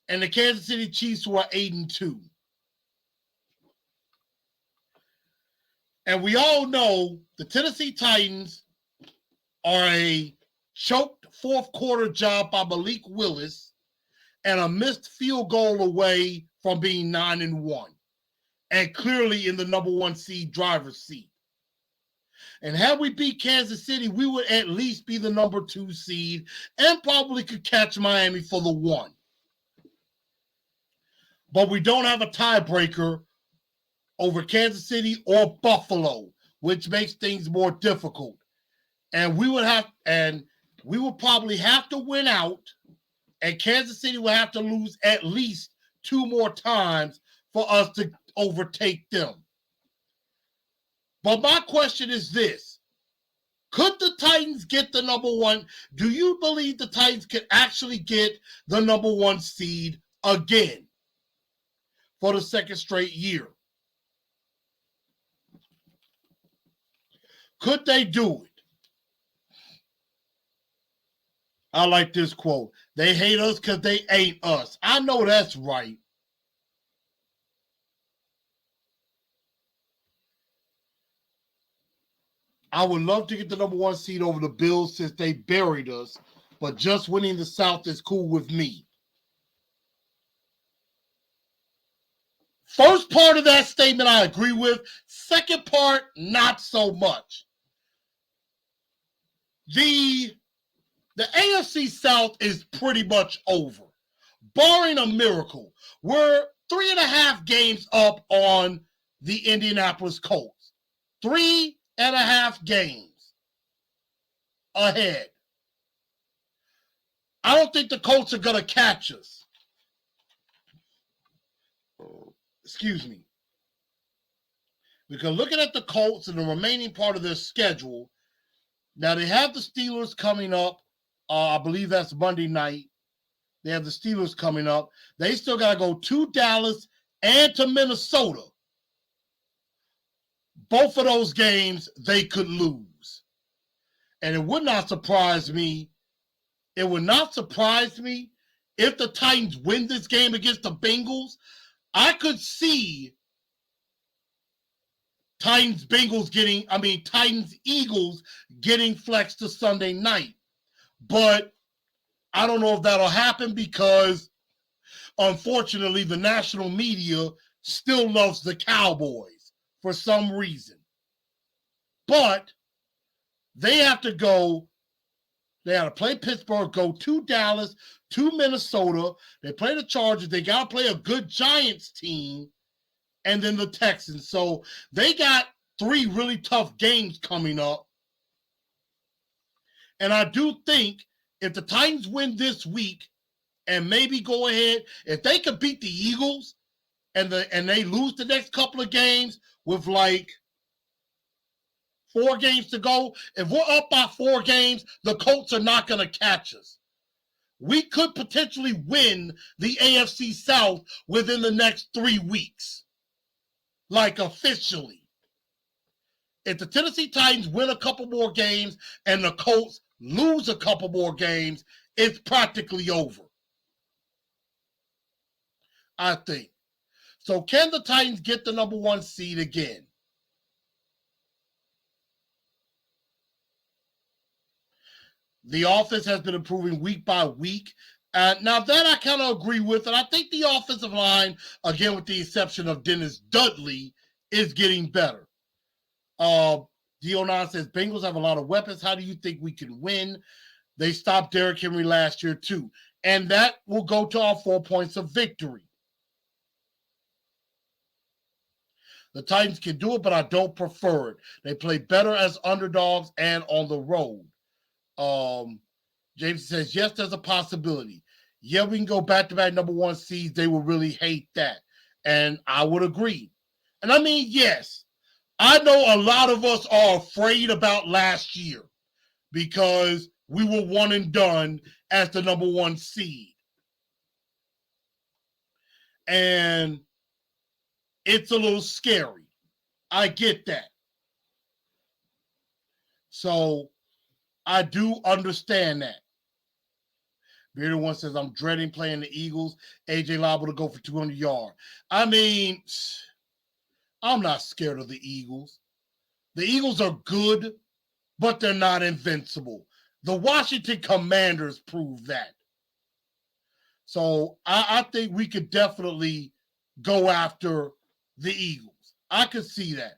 and the Kansas City Chiefs, who are 8-2. And we all know the Tennessee Titans are a choked fourth quarter job by Malik Willis and a missed field goal away from being 9-1 and clearly in the number one seed driver's seat. And had we beat Kansas City, we would at least be the number 2 seed and probably could catch Miami for the 1. But we don't have a tiebreaker over Kansas City or Buffalo, which makes things more difficult. And we would probably have to win out, and Kansas City will have to lose at least 2 more times for us to overtake them. But my question is this. Could the Titans get the number 1? Do you believe the Titans could actually get the number 1 seed again for the second straight year? Could they do it? I like this quote. They hate us because they ain't us. I know that's right. I would love to get the number 1 seed over the Bills since they buried us, but just winning the South is cool with me. First part of that statement I agree with. Second part, not so much. The AFC South is pretty much over. Barring a miracle, we're 3.5 games up on the Indianapolis Colts. 3.5 games ahead. I don't think the Colts are going to catch us. Excuse me. Because looking at the Colts and the remaining part of their schedule, now they have the Steelers coming up. I believe that's Monday night. They have the Steelers coming up. They still got to go to Dallas and to Minnesota. Both of those games they could lose. And it would not surprise me. It would not surprise me if the Titans win this game against the Bengals. I could see Titans-Eagles getting flexed to Sunday night. But I don't know if that'll happen because, unfortunately, the national media still loves the Cowboys for some reason. But they have to go. They have to play Pittsburgh, go to Dallas, to Minnesota. They play the Chargers. They got to play a good Giants team, and then the Texans. So they got 3 really tough games coming up. And I do think if the Titans win this week and maybe go ahead, if they could beat the Eagles and they lose the next couple of games with like 4 games to go, if we're up by 4 games, the Colts are not going to catch us. We could potentially win the AFC South within the next 3 weeks. Like officially. If the Tennessee Titans win a couple more games and the Colts lose a couple more games, it's practically over. I think. So can the Titans get the number 1 seed again? The offense has been improving week by week. Now that I kind of agree with, and I think the offensive line, again with the exception of Dennis Dudley, is getting better. Dion says Bengals have a lot of weapons. How do you think we can win? They stopped Derrick Henry last year too, and that will go to our 4 points of victory. The Titans can do it, but I don't prefer it. They play better as underdogs and on the road. James says, yes, there's a possibility. Yeah, we can go back-to-back number one seeds. They will really hate that. And I would agree. And I mean, yes, I know a lot of us are afraid about last year because we were one and done as the number one seed. And it's a little scary. I get that. So I do understand that. Bearded One says, I'm dreading playing the Eagles. AJ liable to go for 200 yards. I mean, I'm not scared of the Eagles. The Eagles are good, but they're not invincible. The Washington Commanders prove that. So I think we could definitely go after the Eagles. I could see that.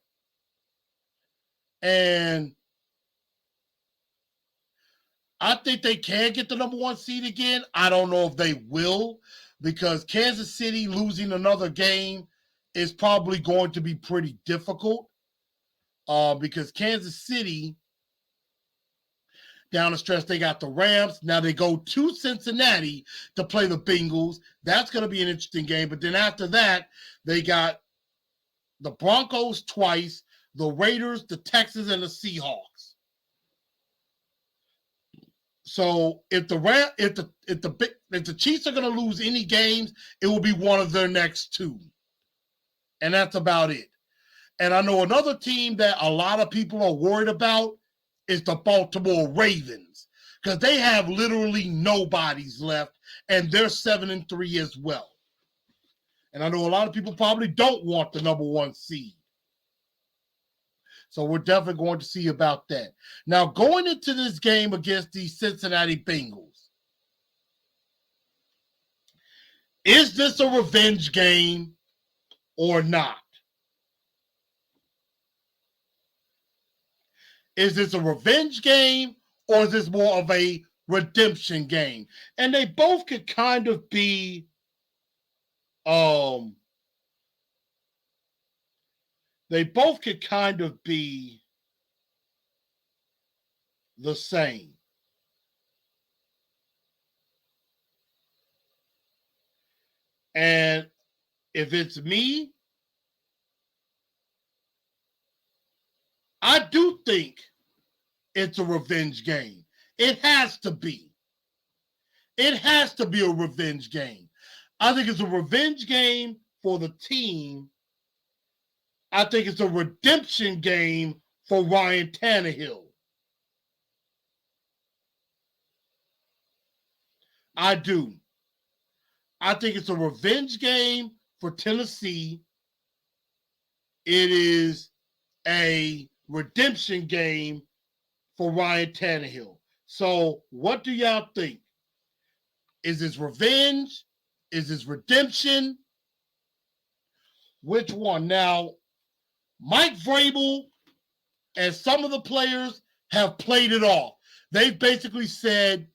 And I think they can get the number one seed again. I don't know if they will, because Kansas City losing another game is probably going to be pretty difficult. Because Kansas City, down the stretch, they got the Rams. Now they go to Cincinnati to play the Bengals. That's going to be an interesting game. But then after that, they got the Broncos twice, the Raiders, the Texans, and the Seahawks. So if the Chiefs are going to lose any games, it will be one of their next two. And that's about it. And I know another team that a lot of people are worried about is the Baltimore Ravens, because they have literally nobodies left, and they're 7-3 as well. And I know a lot of people probably don't want the number one seed. So we're definitely going to see about that. Now, going into this game against the Cincinnati Bengals, is this a revenge game or not? Is this a revenge game or is this more of a redemption game? And they both could kind of be the same. And if it's me, I do think it's a revenge game. It has to be. It has to be a revenge game. I think it's a revenge game for the team. I think it's a redemption game for Ryan Tannehill. I do. I think it's a revenge game for Tennessee. It is a redemption game for Ryan Tannehill. So what do y'all think? Is this revenge? Is this redemption? Which one? Now, Mike Vrabel and some of the players have played it off. They've basically said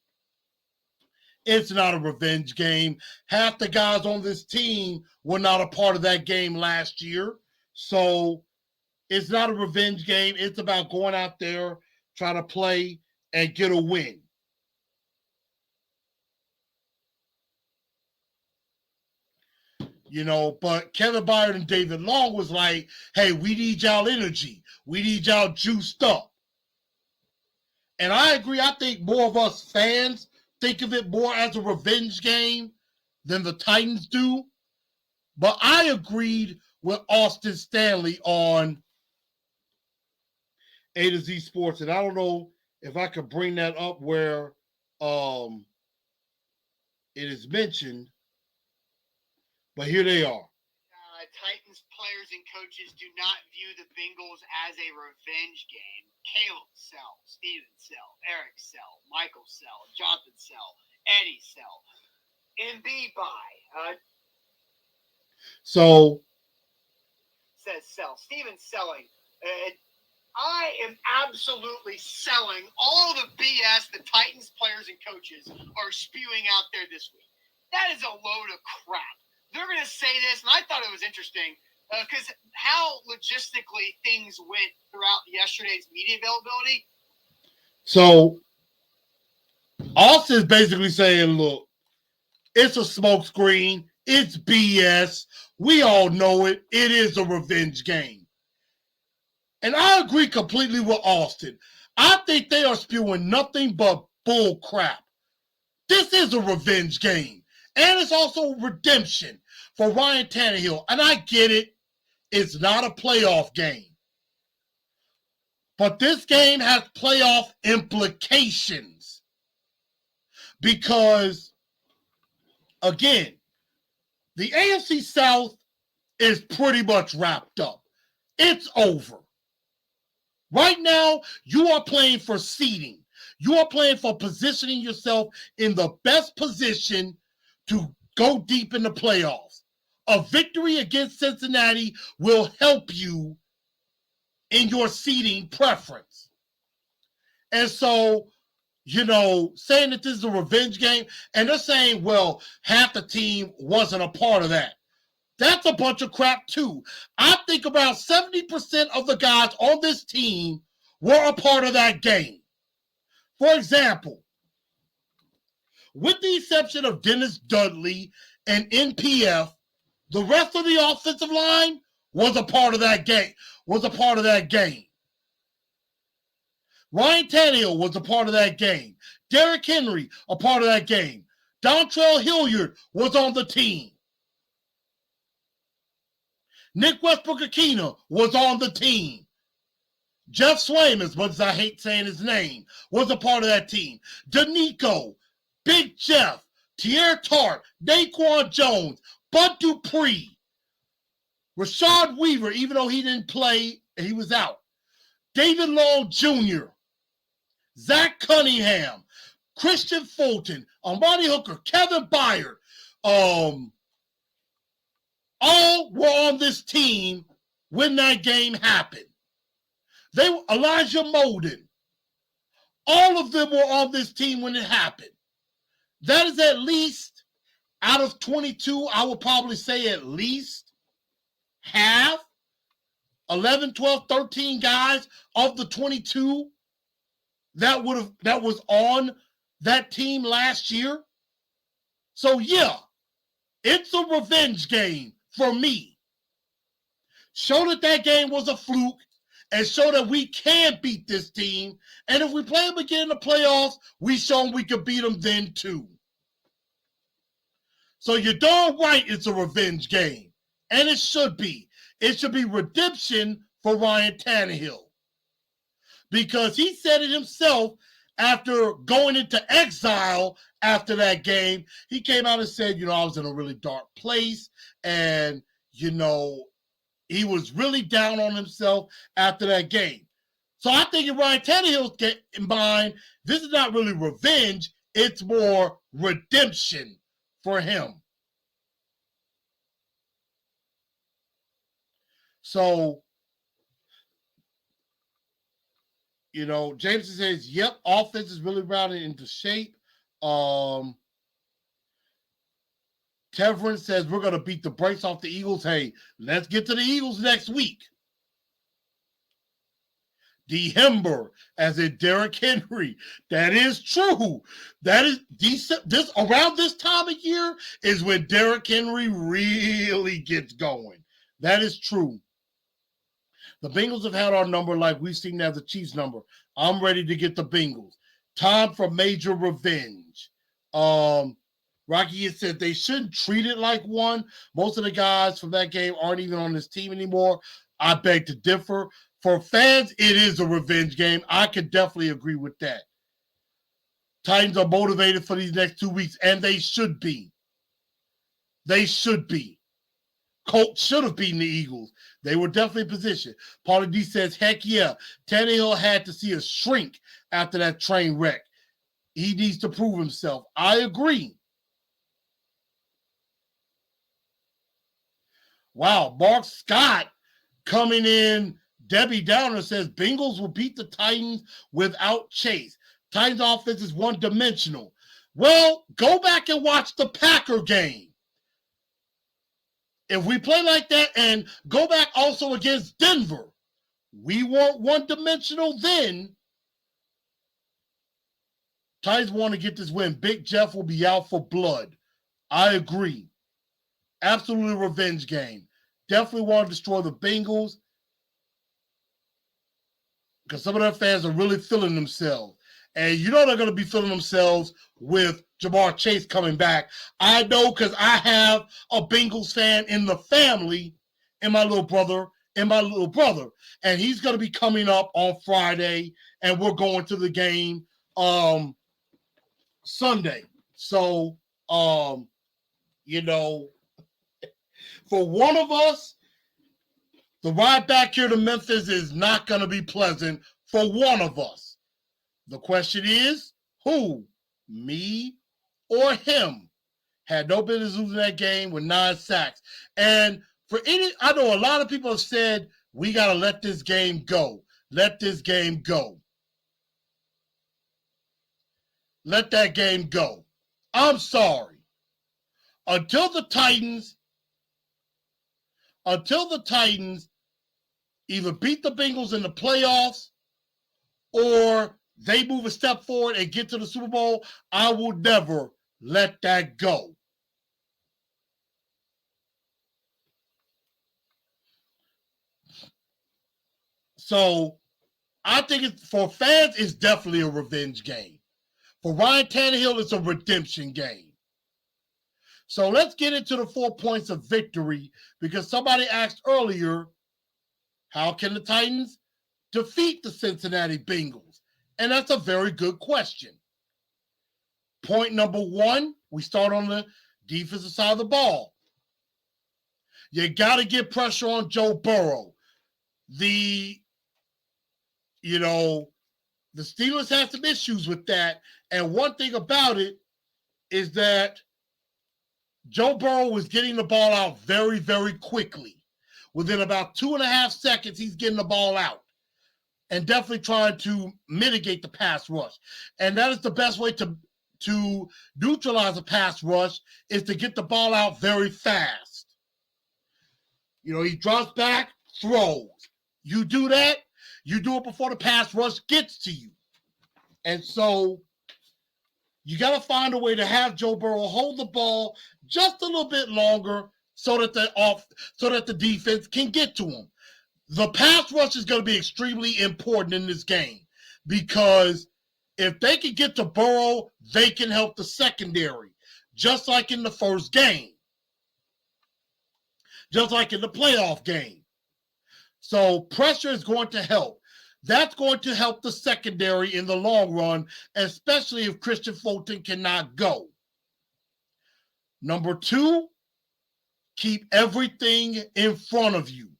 it's not a revenge game. Half the guys on this team were not a part of that game last year. So it's not a revenge game. It's about going out there, trying to play, and get a win. You know, but Kevin Byard and David Long was like, hey, we need y'all energy. We need y'all juiced up. And I agree. I think more of us fans think of it more as a revenge game than the Titans do. But I agreed with Austin Stanley on A to Z Sports. And I don't know if I could bring that up where it is mentioned. But here they are. Titans players and coaches do not view the Bengals as a revenge game. Caleb Sell, Steven Sell, Eric Sell, Michael Sell, Jonathan Sell, Eddie Sell. MB buy. So Says sell. Steven's selling. I am absolutely selling all the BS the Titans players and coaches are spewing out there this week. That is a load of crap. They're going to say this, and I thought it was interesting because how logistically things went throughout yesterday's media availability. So Austin's basically saying, look, it's a smokescreen. It's BS. We all know it. It is a revenge game. And I agree completely with Austin. I think they are spewing nothing but bull crap. This is a revenge game. And it's also redemption for Ryan Tannehill. And I get it. It's not a playoff game. But this game has playoff implications. Because, again, the AFC South is pretty much wrapped up. It's over. Right now, you are playing for seeding. You are playing for positioning yourself in the best position to go deep in the playoffs. A victory against Cincinnati will help you in your seeding preference. And so, saying that this is a revenge game, and they're saying, well, half the team wasn't a part of that. That's a bunch of crap, too. I think about 70% of the guys on this team were a part of that game. For example, with the exception of Dennis Dudley and NPF, the rest of the offensive line was a part of that game. Ryan Tannehill was a part of that game. Derrick Henry, a part of that game. Dontrell Hilliard was on the team. Nick Westbrook-Akina was on the team. Jeff Swaim, as much as I hate saying his name, was a part of that team. Danico, Big Jeff, Tierre Tart, Naquan Jones, Bud Dupree, Rashad Weaver, even though he didn't play, he was out. David Long Jr., Zach Cunningham, Christian Fulton, Amani Hooker, Kevin Byard, all were on this team when that game happened. Elijah Molden, all of them were on this team when it happened. That is at least, out of 22, I would probably say at least half, 11, 12, 13 guys of the 22 that was on that team last year. So yeah, it's a revenge game for me. Show that game was a fluke and show that we can beat this team. And if we play them again in the playoffs, we show them we can beat them then too. So you're darn right it's a revenge game. And it should be. It should be redemption for Ryan Tannehill. Because he said it himself after going into exile after that game. He came out and said, I was in a really dark place. And, he was really down on himself after that game. So I think in Ryan Tannehill's mind, this is not really revenge. It's more redemption for him. So, Jameson says, yep, offense is really rounded into shape. Tevrin says, we're going to beat the brakes off the Eagles. Hey, let's get to the Eagles next week. Dehember, as in Derrick Henry. That is true. That is this around this time of year is when Derrick Henry really gets going. That is true. The Bengals have had our number like we've seen as the Chiefs number. I'm ready to get the Bengals. Time for major revenge. Rocky has said they shouldn't treat it like one. Most of the guys from that game aren't even on this team anymore. I beg to differ. For fans, it is a revenge game. I could definitely agree with that. Titans are motivated for these next 2 weeks, and they should be. They should be. Colts should have beaten the Eagles. They were definitely positioned. Paulie D says, heck yeah. Tannehill had to see a shrink after that train wreck. He needs to prove himself. I agree. Wow, Mark Scott coming in. Debbie Downer says Bengals will beat the Titans without Chase. Titans offense is one-dimensional. Well, go back and watch the Packer game. If we play like that, and go back also against Denver, we weren't one-dimensional then. Titans want to get this win. Big Jeff will be out for blood. I agree. Absolutely revenge game. Definitely want to destroy the Bengals because some of their fans are really feeling themselves. And you know they're going to be feeling themselves with Jamar Chase coming back. I know because I have a Bengals fan in the family, and my little brother, and he's going to be coming up on Friday, and we're going to the game Sunday. So, you know, for one of us, the ride back here to Memphis is not going to be pleasant for one of us. The question is, who? Me or him? Had no business losing that game with 9 sacks. And I know a lot of people have said, we got to let this game go. Let this game go. Let that game go. I'm sorry. Until the Titans either beat the Bengals in the playoffs or they move a step forward and get to the Super Bowl, I will never let that go. So I think for fans, it's definitely a revenge game. For Ryan Tannehill, it's a redemption game. So let's get into the 4 points of victory, because somebody asked earlier, how can the Titans defeat the Cincinnati Bengals? And that's a very good question. Point number 1, we start on the defensive side of the ball. You got to get pressure on Joe Burrow. The Steelers had some issues with that. And one thing about it is that Joe Burrow was getting the ball out very, very quickly. Within about 2.5 seconds, he's getting the ball out and definitely trying to mitigate the pass rush. And that is the best way to neutralize a pass rush, is to get the ball out very fast. He drops back, throws. You do that, you do it before the pass rush gets to you. And so you got to find a way to have Joe Burrow hold the ball just a little bit longer so that the defense can get to him. The pass rush is going to be extremely important in this game, because if they can get to Burrow, they can help the secondary, just like in the first game, just like in the playoff game. So pressure is going to help. That's going to help the secondary in the long run, especially if Christian Fulton cannot go. Number 2, keep everything in front of you.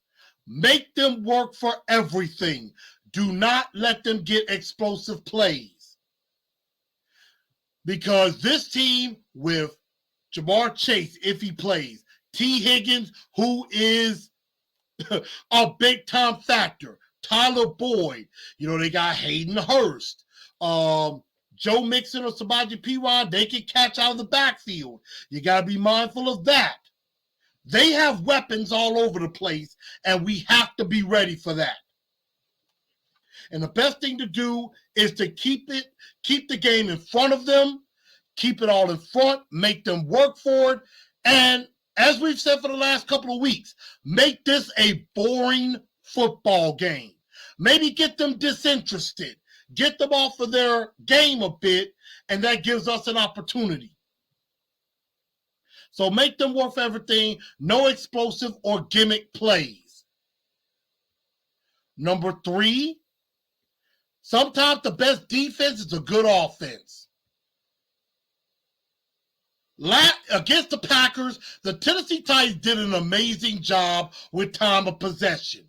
Make them work for everything. Do not let them get explosive plays. Because this team with Jamar Chase, if he plays, T. Higgins, who is a big-time factor, Tyler Boyd, they got Hayden Hurst, Joe Mixon or Samaje Perine, they can catch out of the backfield. You got to be mindful of that. They have weapons all over the place, and we have to be ready for that. And the best thing to do is to keep the game in front of them, keep it all in front, make them work for it, and as we've said for the last couple of weeks, make this a boring football game. Maybe get them disinterested, get them off of their game a bit, and that gives us an opportunity. So make them work for everything, no explosive or gimmick plays. Number 3, sometimes the best defense is a good offense. Against the Packers, the Tennessee Titans did an amazing job with time of possession.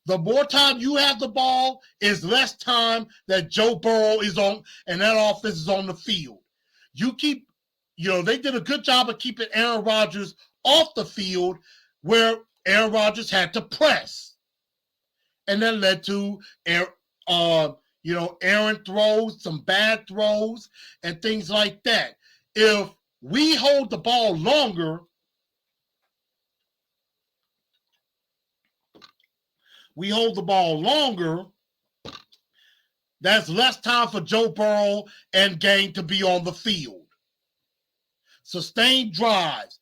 The more time you have the ball is less time that Joe Burrow is on and that offense is on the field. They did a good job of keeping Aaron Rodgers off the field where Aaron Rodgers had to press. And that led to Aaron throws, some bad throws, and things like that. If we hold the ball longer, that's less time for Joe Burrow and Gang to be on the field. Sustain drives,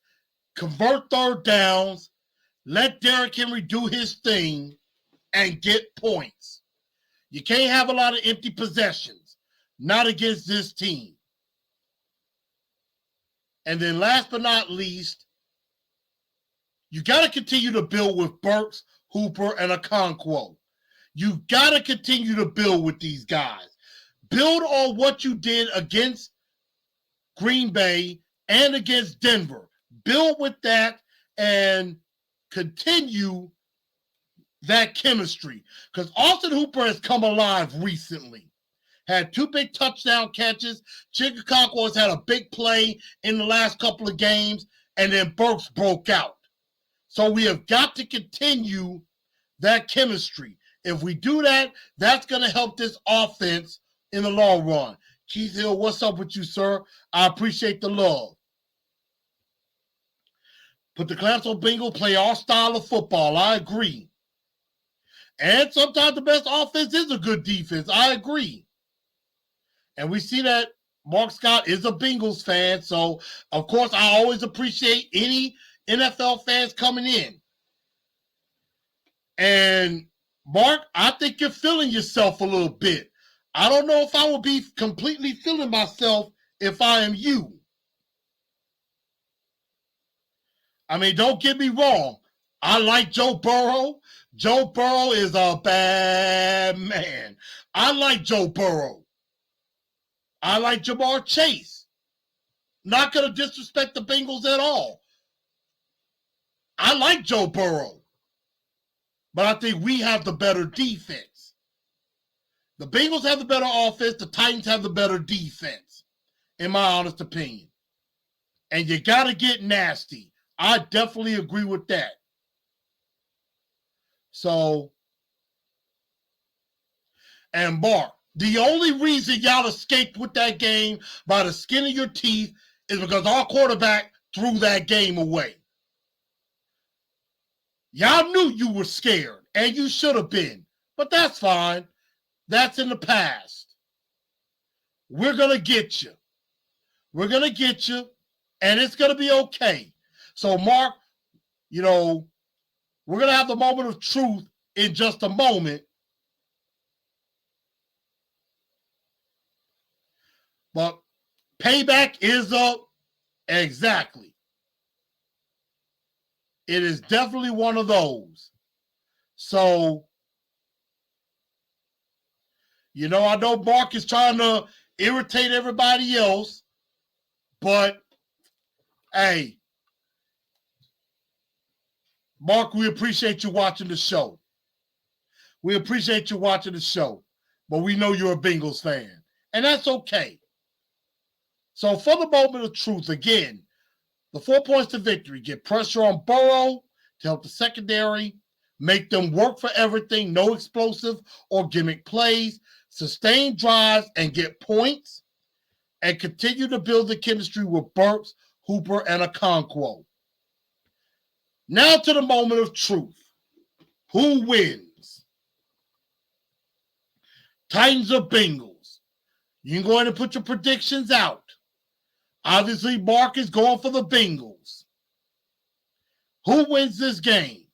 convert third downs, let Derrick Henry do his thing, and get points. You can't have a lot of empty possessions, not against this team. And then last but not least, you got to continue to build with Burks, Hooper, and Okonkwo. You got to continue to build with these guys. Build on what you did against Green Bay and against Denver. Build with that and continue that chemistry. Because Austin Hooper has come alive recently. Had 2 big touchdown catches. Okonkwo has had a big play in the last couple of games. And then Burks broke out. So we have got to continue that chemistry. If we do that, that's going to help this offense in the long run. Keith Hill, what's up with you, sir? I appreciate the love. Put the clamps on Bengal, play our style of football. I agree. And sometimes the best offense is a good defense. I agree. And we see that Mark Scott is a Bengals fan. So, of course, I always appreciate any NFL fans coming in. And, Mark, I think you're feeling yourself a little bit. I don't know if I would be completely feeling myself if I am you. I mean, don't get me wrong. I like Joe Burrow. Joe Burrow is a bad man. I like Joe Burrow. I like Jamar Chase. Not going to disrespect the Bengals at all. I like Joe Burrow. But I think we have the better defense. The Bengals have the better offense. The Titans have the better defense, in my honest opinion. And you got to get nasty. I definitely agree with that. So, and Mark, the only reason y'all escaped with that game by the skin of your teeth is because our quarterback threw that game away. Y'all knew you were scared, and you should have been. But that's fine. That's in the past. We're going to get you. We're going to get you, and it's going to be okay. So, Mark, we're going to have the moment of truth in just a moment. But payback is up. Exactly. It is definitely one of those. So, I know Mark is trying to irritate everybody else, but, hey, Mark, we appreciate you watching the show. We appreciate you watching the show, but we know you're a Bengals fan, and that's okay. So for the moment of truth, again, the 4 points to victory, get pressure on Burrow to help the secondary, make them work for everything, no explosive or gimmick plays, sustain drives and get points, and continue to build the chemistry with Burks, Hooper, and Okonkwo. Now to the moment of truth. Who wins? Titans or Bengals? You can go ahead and put your predictions out. Obviously, Mark is going for the Bengals. Who wins this game?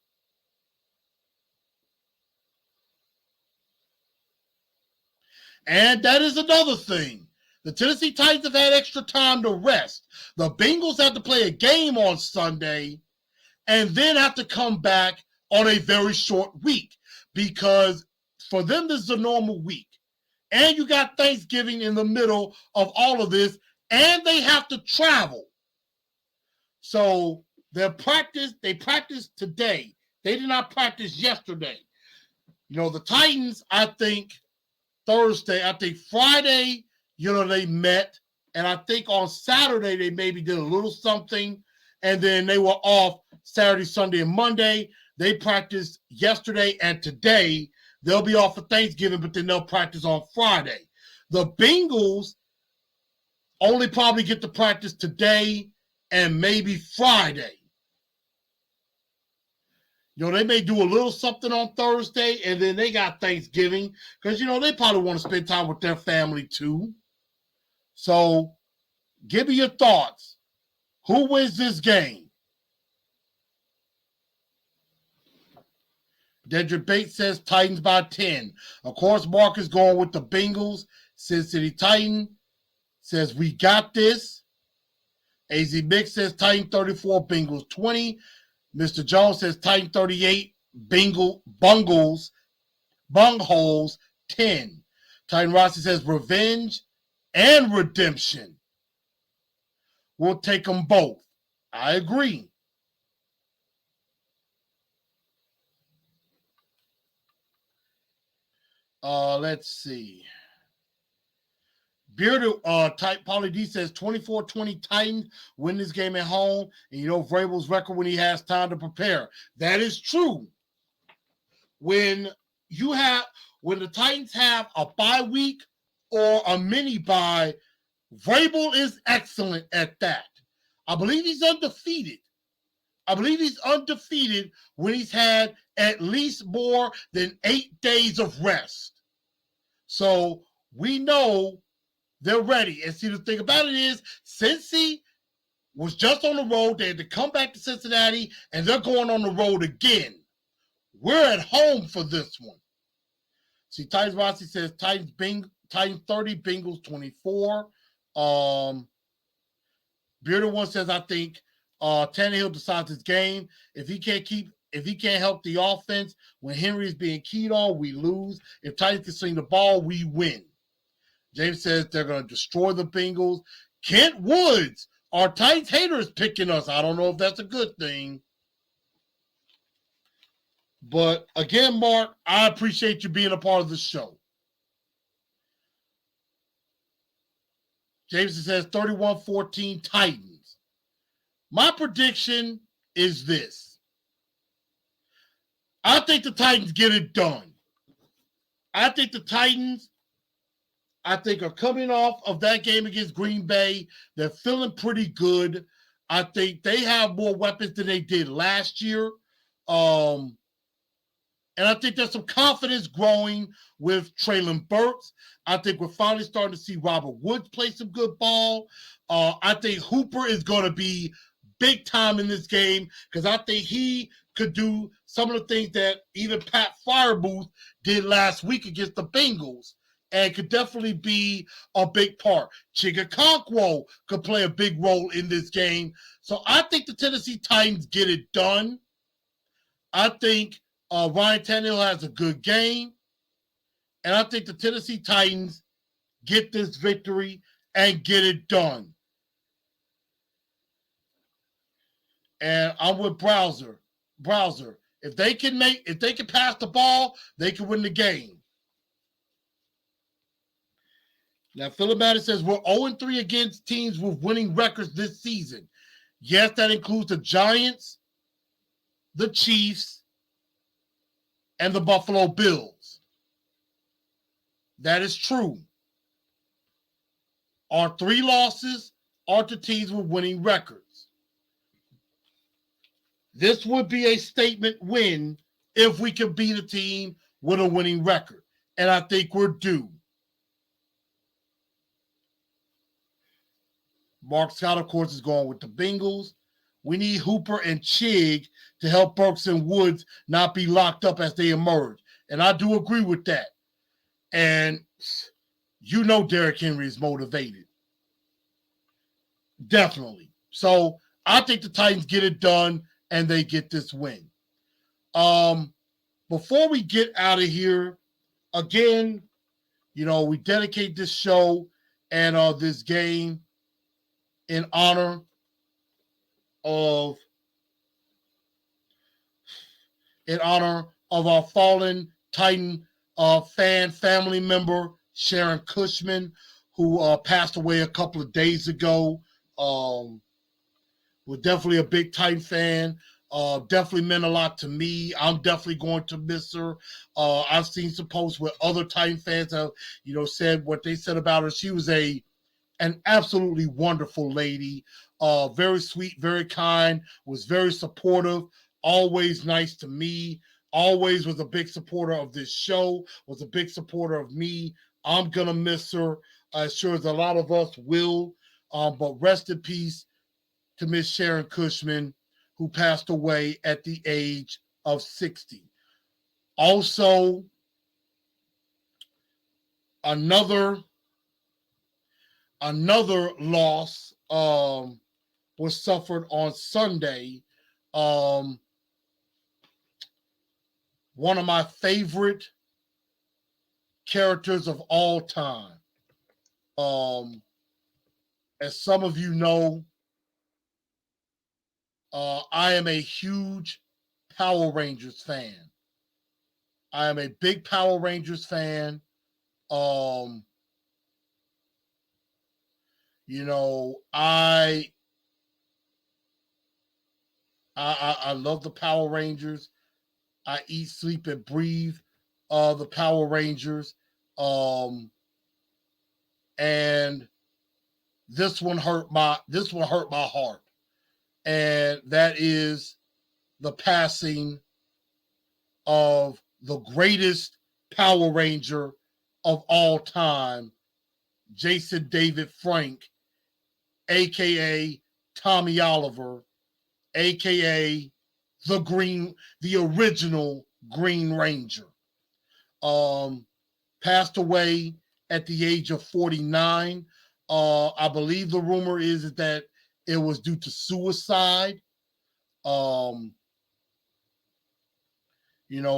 And that is another thing. The Tennessee Titans have had extra time to rest. The Bengals have to play a game on Sunday and then have to come back on a very short week because for them, this is a normal week. And you got Thanksgiving in the middle of all of this, and they have to travel. So they practiced today. They did not practice yesterday. The Titans, I think, Thursday, I think Friday, they met. And I think on Saturday, they maybe did a little something. And then they were off Saturday, Sunday, and Monday. They practiced yesterday and today. They'll be off for Thanksgiving, but then they'll practice on Friday. The Bengals only probably get to practice today and maybe Friday. They may do a little something on Thursday, and then they got Thanksgiving because, they probably want to spend time with their family too. So give me your thoughts. Who wins this game? Dedrick Bates says Titans by 10. Of course, Mark is going with the Bengals. Cincinnati Titan says we got this. AZ Mix says Titan 34, Bengals 20. Mr. Jones says Titan 38, Bungholes 10. Titan Rossi says revenge and redemption. We'll take them both. I agree. Let's see. Bearded type Pauly D says 24-20 Titans win this game at home. And Vrabel's record when he has time to prepare. That is true. When the Titans have a bye week or a mini bye, Vrabel is excellent at that. I believe he's undefeated. When he's had at least more than 8 days of rest. So we know they're ready. And see, the thing about it is, Cincy was just on the road. They had to come back to Cincinnati, and they're going on the road again. We're at home for this one. See, Titans Rossi says Titans 30, Bengals 24. Bearded one says, I think Tannehill decides his game. If he can't help the offense when Henry is being keyed on, we lose. If Titans can swing the ball, we win. James says they're going to destroy the Bengals. Kent Woods, our Titans hater, is picking us. I don't know if that's a good thing. But again, Mark, I appreciate you being a part of the show. James says 31-14 Titans. My prediction is this. I think the Titans get it done. I think the Titans are coming off of that game against Green Bay. They're feeling pretty good. I think they have more weapons than they did last year. And I think there's some confidence growing with Treylon Burks. I think we're finally starting to see Robert Woods play some good ball. I think Hooper is going to be big time in this game because I think he could do some of the things that even Pat Freiermuth did last week against the Bengals and could definitely be a big part. Chigakonkwo could play a big role in this game. So I think the Tennessee Titans get it done. I think Ryan Tannehill has a good game. And I think the Tennessee Titans get this victory and get it done. And I'm with Browser. If they can pass the ball, they can win the game. Now, Philip Madden says we're 0-3 against teams with winning records this season. Yes, that includes the Giants, the Chiefs, and the Buffalo Bills. That is true. Our 3 losses are to teams with winning records. This would be a statement win if we can beat a team with a winning record. And I think we're due. Mark Scott, of course, is going with the Bengals. We need Hooper and Chig to help Burks and Woods not be locked up as they emerge. And I do agree with that. And Derrick Henry is motivated. Definitely. So I think the Titans get it done and they get this win. Before we get out of here, again, we dedicate this show and this game in honor of our fallen Titan family member, Sharon Cushman, who passed away a couple of days ago. Was definitely a big Titan fan. Definitely meant a lot to me. I'm definitely going to miss her. I've seen some posts where other Titan fans have, said what they said about her. She was an absolutely wonderful lady, very sweet, very kind, was very supportive, always nice to me, always was a big supporter of this show, was a big supporter of me. I'm going to miss her, as sure as a lot of us will. But rest in peace to Miss Sharon Cushman, who passed away at the age of 60. Also, another loss was suffered on Sunday. Um, one of my favorite characters of all time. As some of you know, I am a huge Power Rangers fan. I am a big Power Rangers fan. Um, you know, I love the Power Rangers. I eat, sleep, and breathe the Power Rangers. And this one hurt my heart. And that is the passing of the greatest Power Ranger of all time, Jason David Frank, aka Tommy Oliver, aka the original Green Ranger. Passed away at the age of 49. I believe the rumor is that it was due to suicide.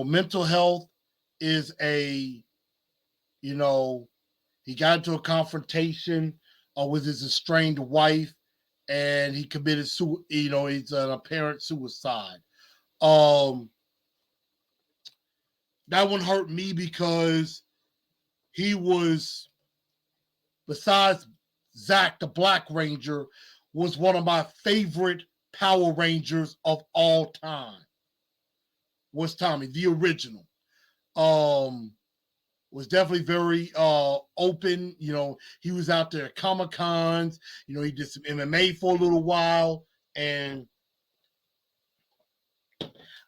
Mental health is he got into a confrontation with his estranged wife, and he committed he's an apparent suicide. That one hurt me because he was, besides Zach the Black Ranger, was one of my favorite Power Rangers of all time. Was Tommy, the original. Was definitely very open. He was out there at Comic Cons. He did some MMA for a little while, and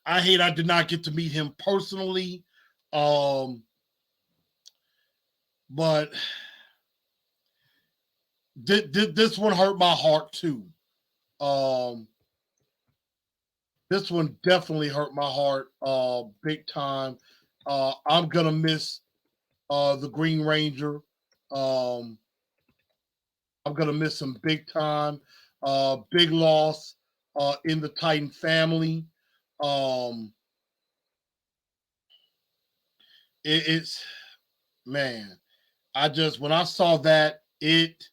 I did not get to meet him personally. But this one hurt my heart too. This one definitely hurt my heart big time. I'm gonna miss the Green Ranger. I'm gonna miss him big time. Big loss in the Titan family. Um, it's man. When I saw that, it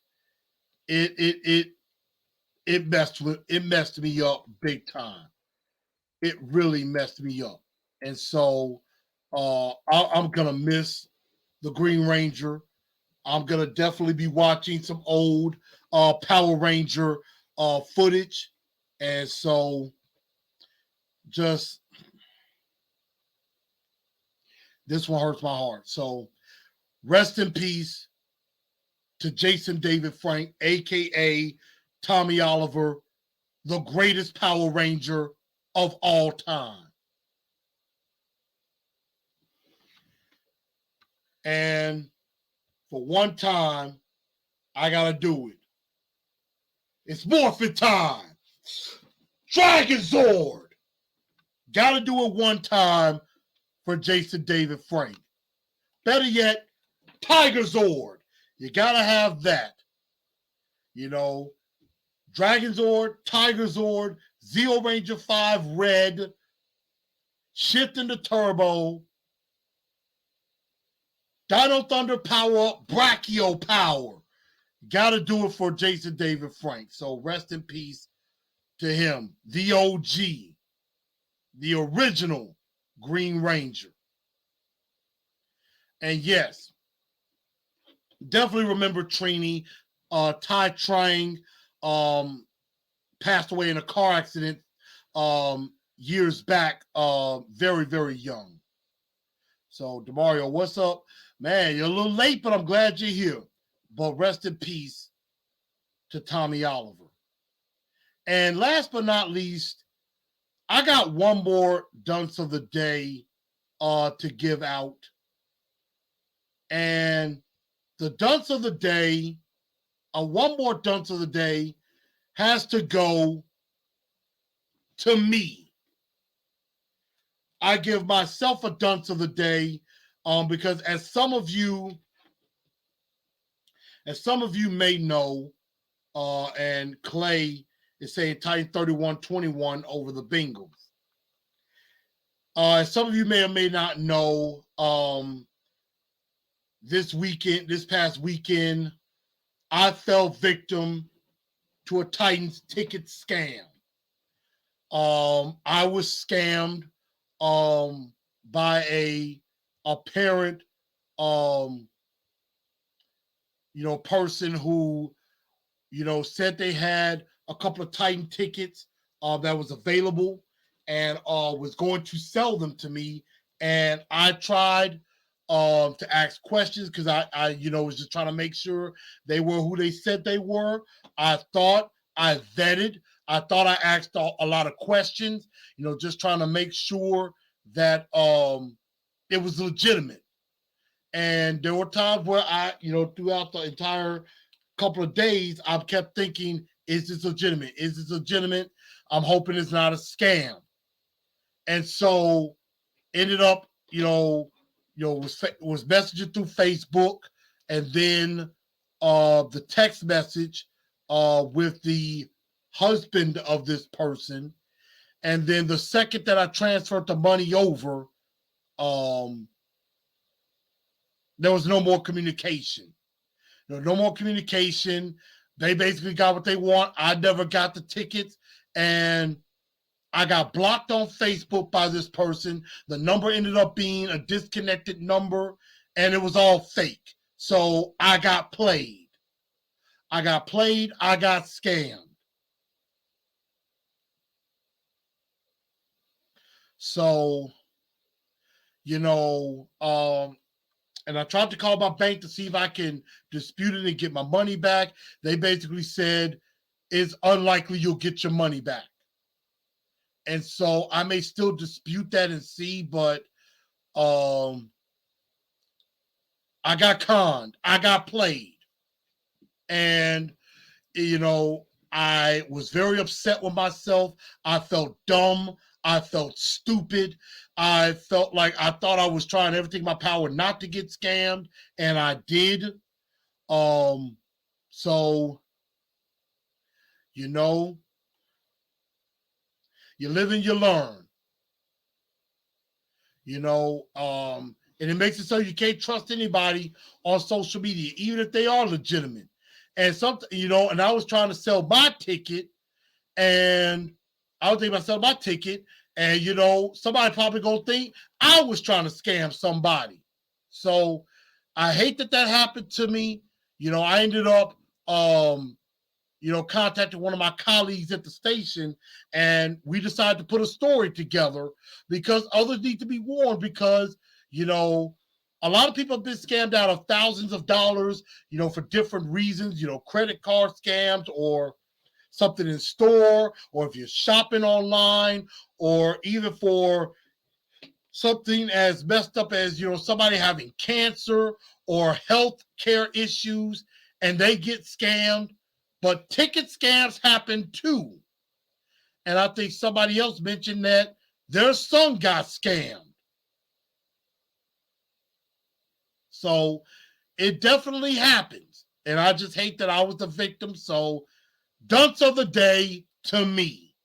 it it it it messed me up big time. It really messed me up, and so I'm gonna miss the Green Ranger. I'm gonna definitely be watching some old Power Ranger footage, and so just this one hurts my heart. So rest in peace to Jason David Frank, aka Tommy Oliver, the greatest Power Ranger of all time. And for one time, I gotta do it. It's morphin' time. Dragon Zord. Gotta do it one time for Jason David Frank. Better yet, Tiger Zord. You gotta have that. Dragon Zord, Tiger Zord, Zeo Ranger 5 Red, shifting the turbo, Dino Thunder power up, Brachio power. Gotta do it for Jason David Frank. So rest in peace to him, the OG, the original Green Ranger. And yes, definitely remember Trini. Ty Trang passed away in a car accident years back, very, very young. So, Demario, what's up? Man, you're a little late, but I'm glad you're here. But rest in peace to Tommy Oliver. And last but not least, I got one more dunce of the day to give out. And the dunce of the day, one more dunce of the day, has to go to me. I give myself a dunce of the day because as some of you may know, and Clay is saying Titan 31-21 over the Bengals. Some of you may or may not know, this past weekend, I fell victim to a Titans ticket scam. I was scammed by a parent, person who, said they had a couple of Titan tickets that was available and was going to sell them to me. And I tried to ask questions because I was just trying to make sure they were who they said they were. I thought I vetted. I thought I asked a lot of questions, just trying to make sure that it was legitimate. And there were times where I, throughout the entire couple of days, I've kept thinking, is this legitimate? Is this legitimate? I'm hoping it's not a scam. And so ended up, was messaging through Facebook, and then the text message with the husband of this person. And then the second that I transferred the money over, there was no more communication. No more communication. They basically got what they want. I never got the tickets, and I got blocked on Facebook by this person. The number ended up being a disconnected number, and it was all fake. So I got played. I got scammed. So, and I tried to call my bank to see if I can dispute it and get my money back. They basically said, it's unlikely you'll get your money back. And so I may still dispute that and see, but I got conned. I got played. And, I was very upset with myself. I felt dumb. I felt stupid. I felt like I thought I was trying everything in my power not to get scammed, and I did. So, you live and you learn. And it makes it so you can't trust anybody on social media, even if they are legitimate. And and I was trying to sell my ticket, and I was thinking about selling my ticket, and somebody probably gonna think I was trying to scam somebody. So I hate that happened to me. I ended up contacted one of my colleagues at the station, and we decided to put a story together because others need to be warned, because, a lot of people have been scammed out of thousands of dollars, for different reasons, credit card scams, or something in store, or if you're shopping online, or even for something as messed up as, somebody having cancer or health care issues, and they get scammed. But ticket scams happen too. And I think somebody else mentioned that their son got scammed. So it definitely happens. And I just hate that I was the victim. So dunce of the day to me.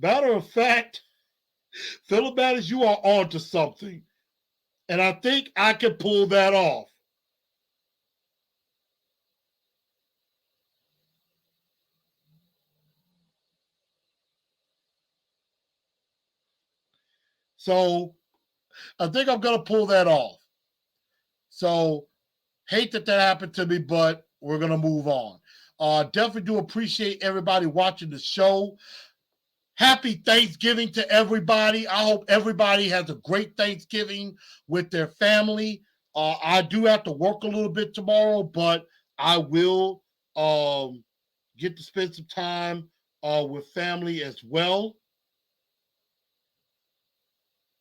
Matter of fact, Philibatters, you are onto something. And I think I can pull that off. So I think I'm going to pull that off. So hate that happened to me, but we're gonna move on. Definitely do appreciate everybody watching the show. Happy Thanksgiving to everybody. I hope everybody has a great Thanksgiving with their family. I do have to work a little bit tomorrow, but I will get to spend some time with family as well.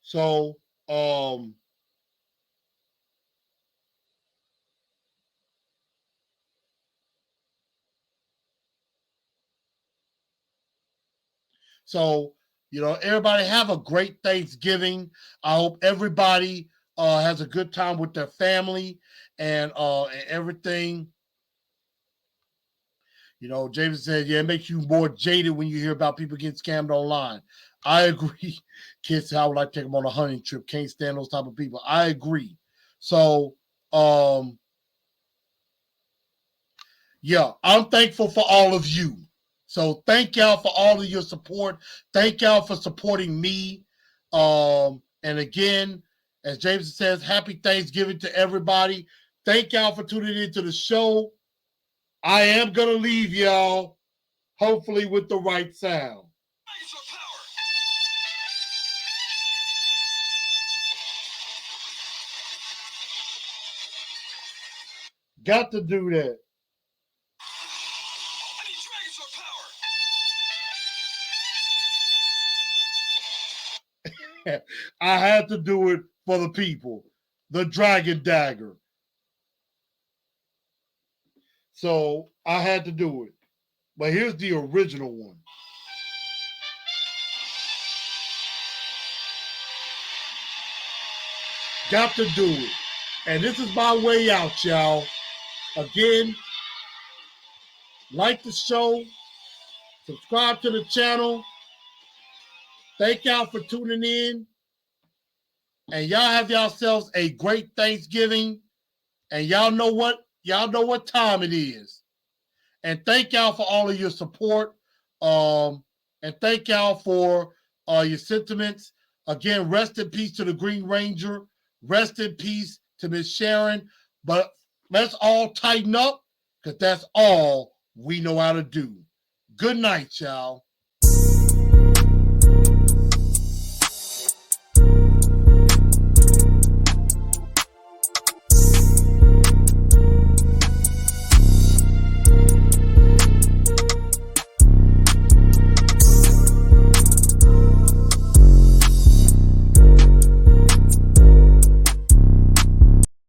So, everybody have a great Thanksgiving. I hope everybody has a good time with their family and everything. James said, yeah, it makes you more jaded when you hear about people getting scammed online. I agree. Kids, I would like to take them on a hunting trip. Can't stand those type of people. I agree. So, yeah, I'm thankful for all of you. So thank y'all for all of your support. Thank y'all for supporting me. And again, as James says, happy Thanksgiving to everybody. Thank y'all for tuning into the show. I am going to leave y'all, hopefully with the right sound. Got to do that. I had to do it for the people. The Dragon Dagger. So I had to do it. But here's the original one. Got to do it. And this is my way out, y'all. Again, like the show, subscribe to the channel. Thank y'all for tuning in. And y'all have yourselves a great Thanksgiving. And y'all know what? Y'all know what time it is. And thank y'all for all of your support. And thank y'all for your sentiments. Again, rest in peace to the Green Ranger. Rest in peace to Miss Sharon. But let's all tighten up because that's all we know how to do. Good night, y'all.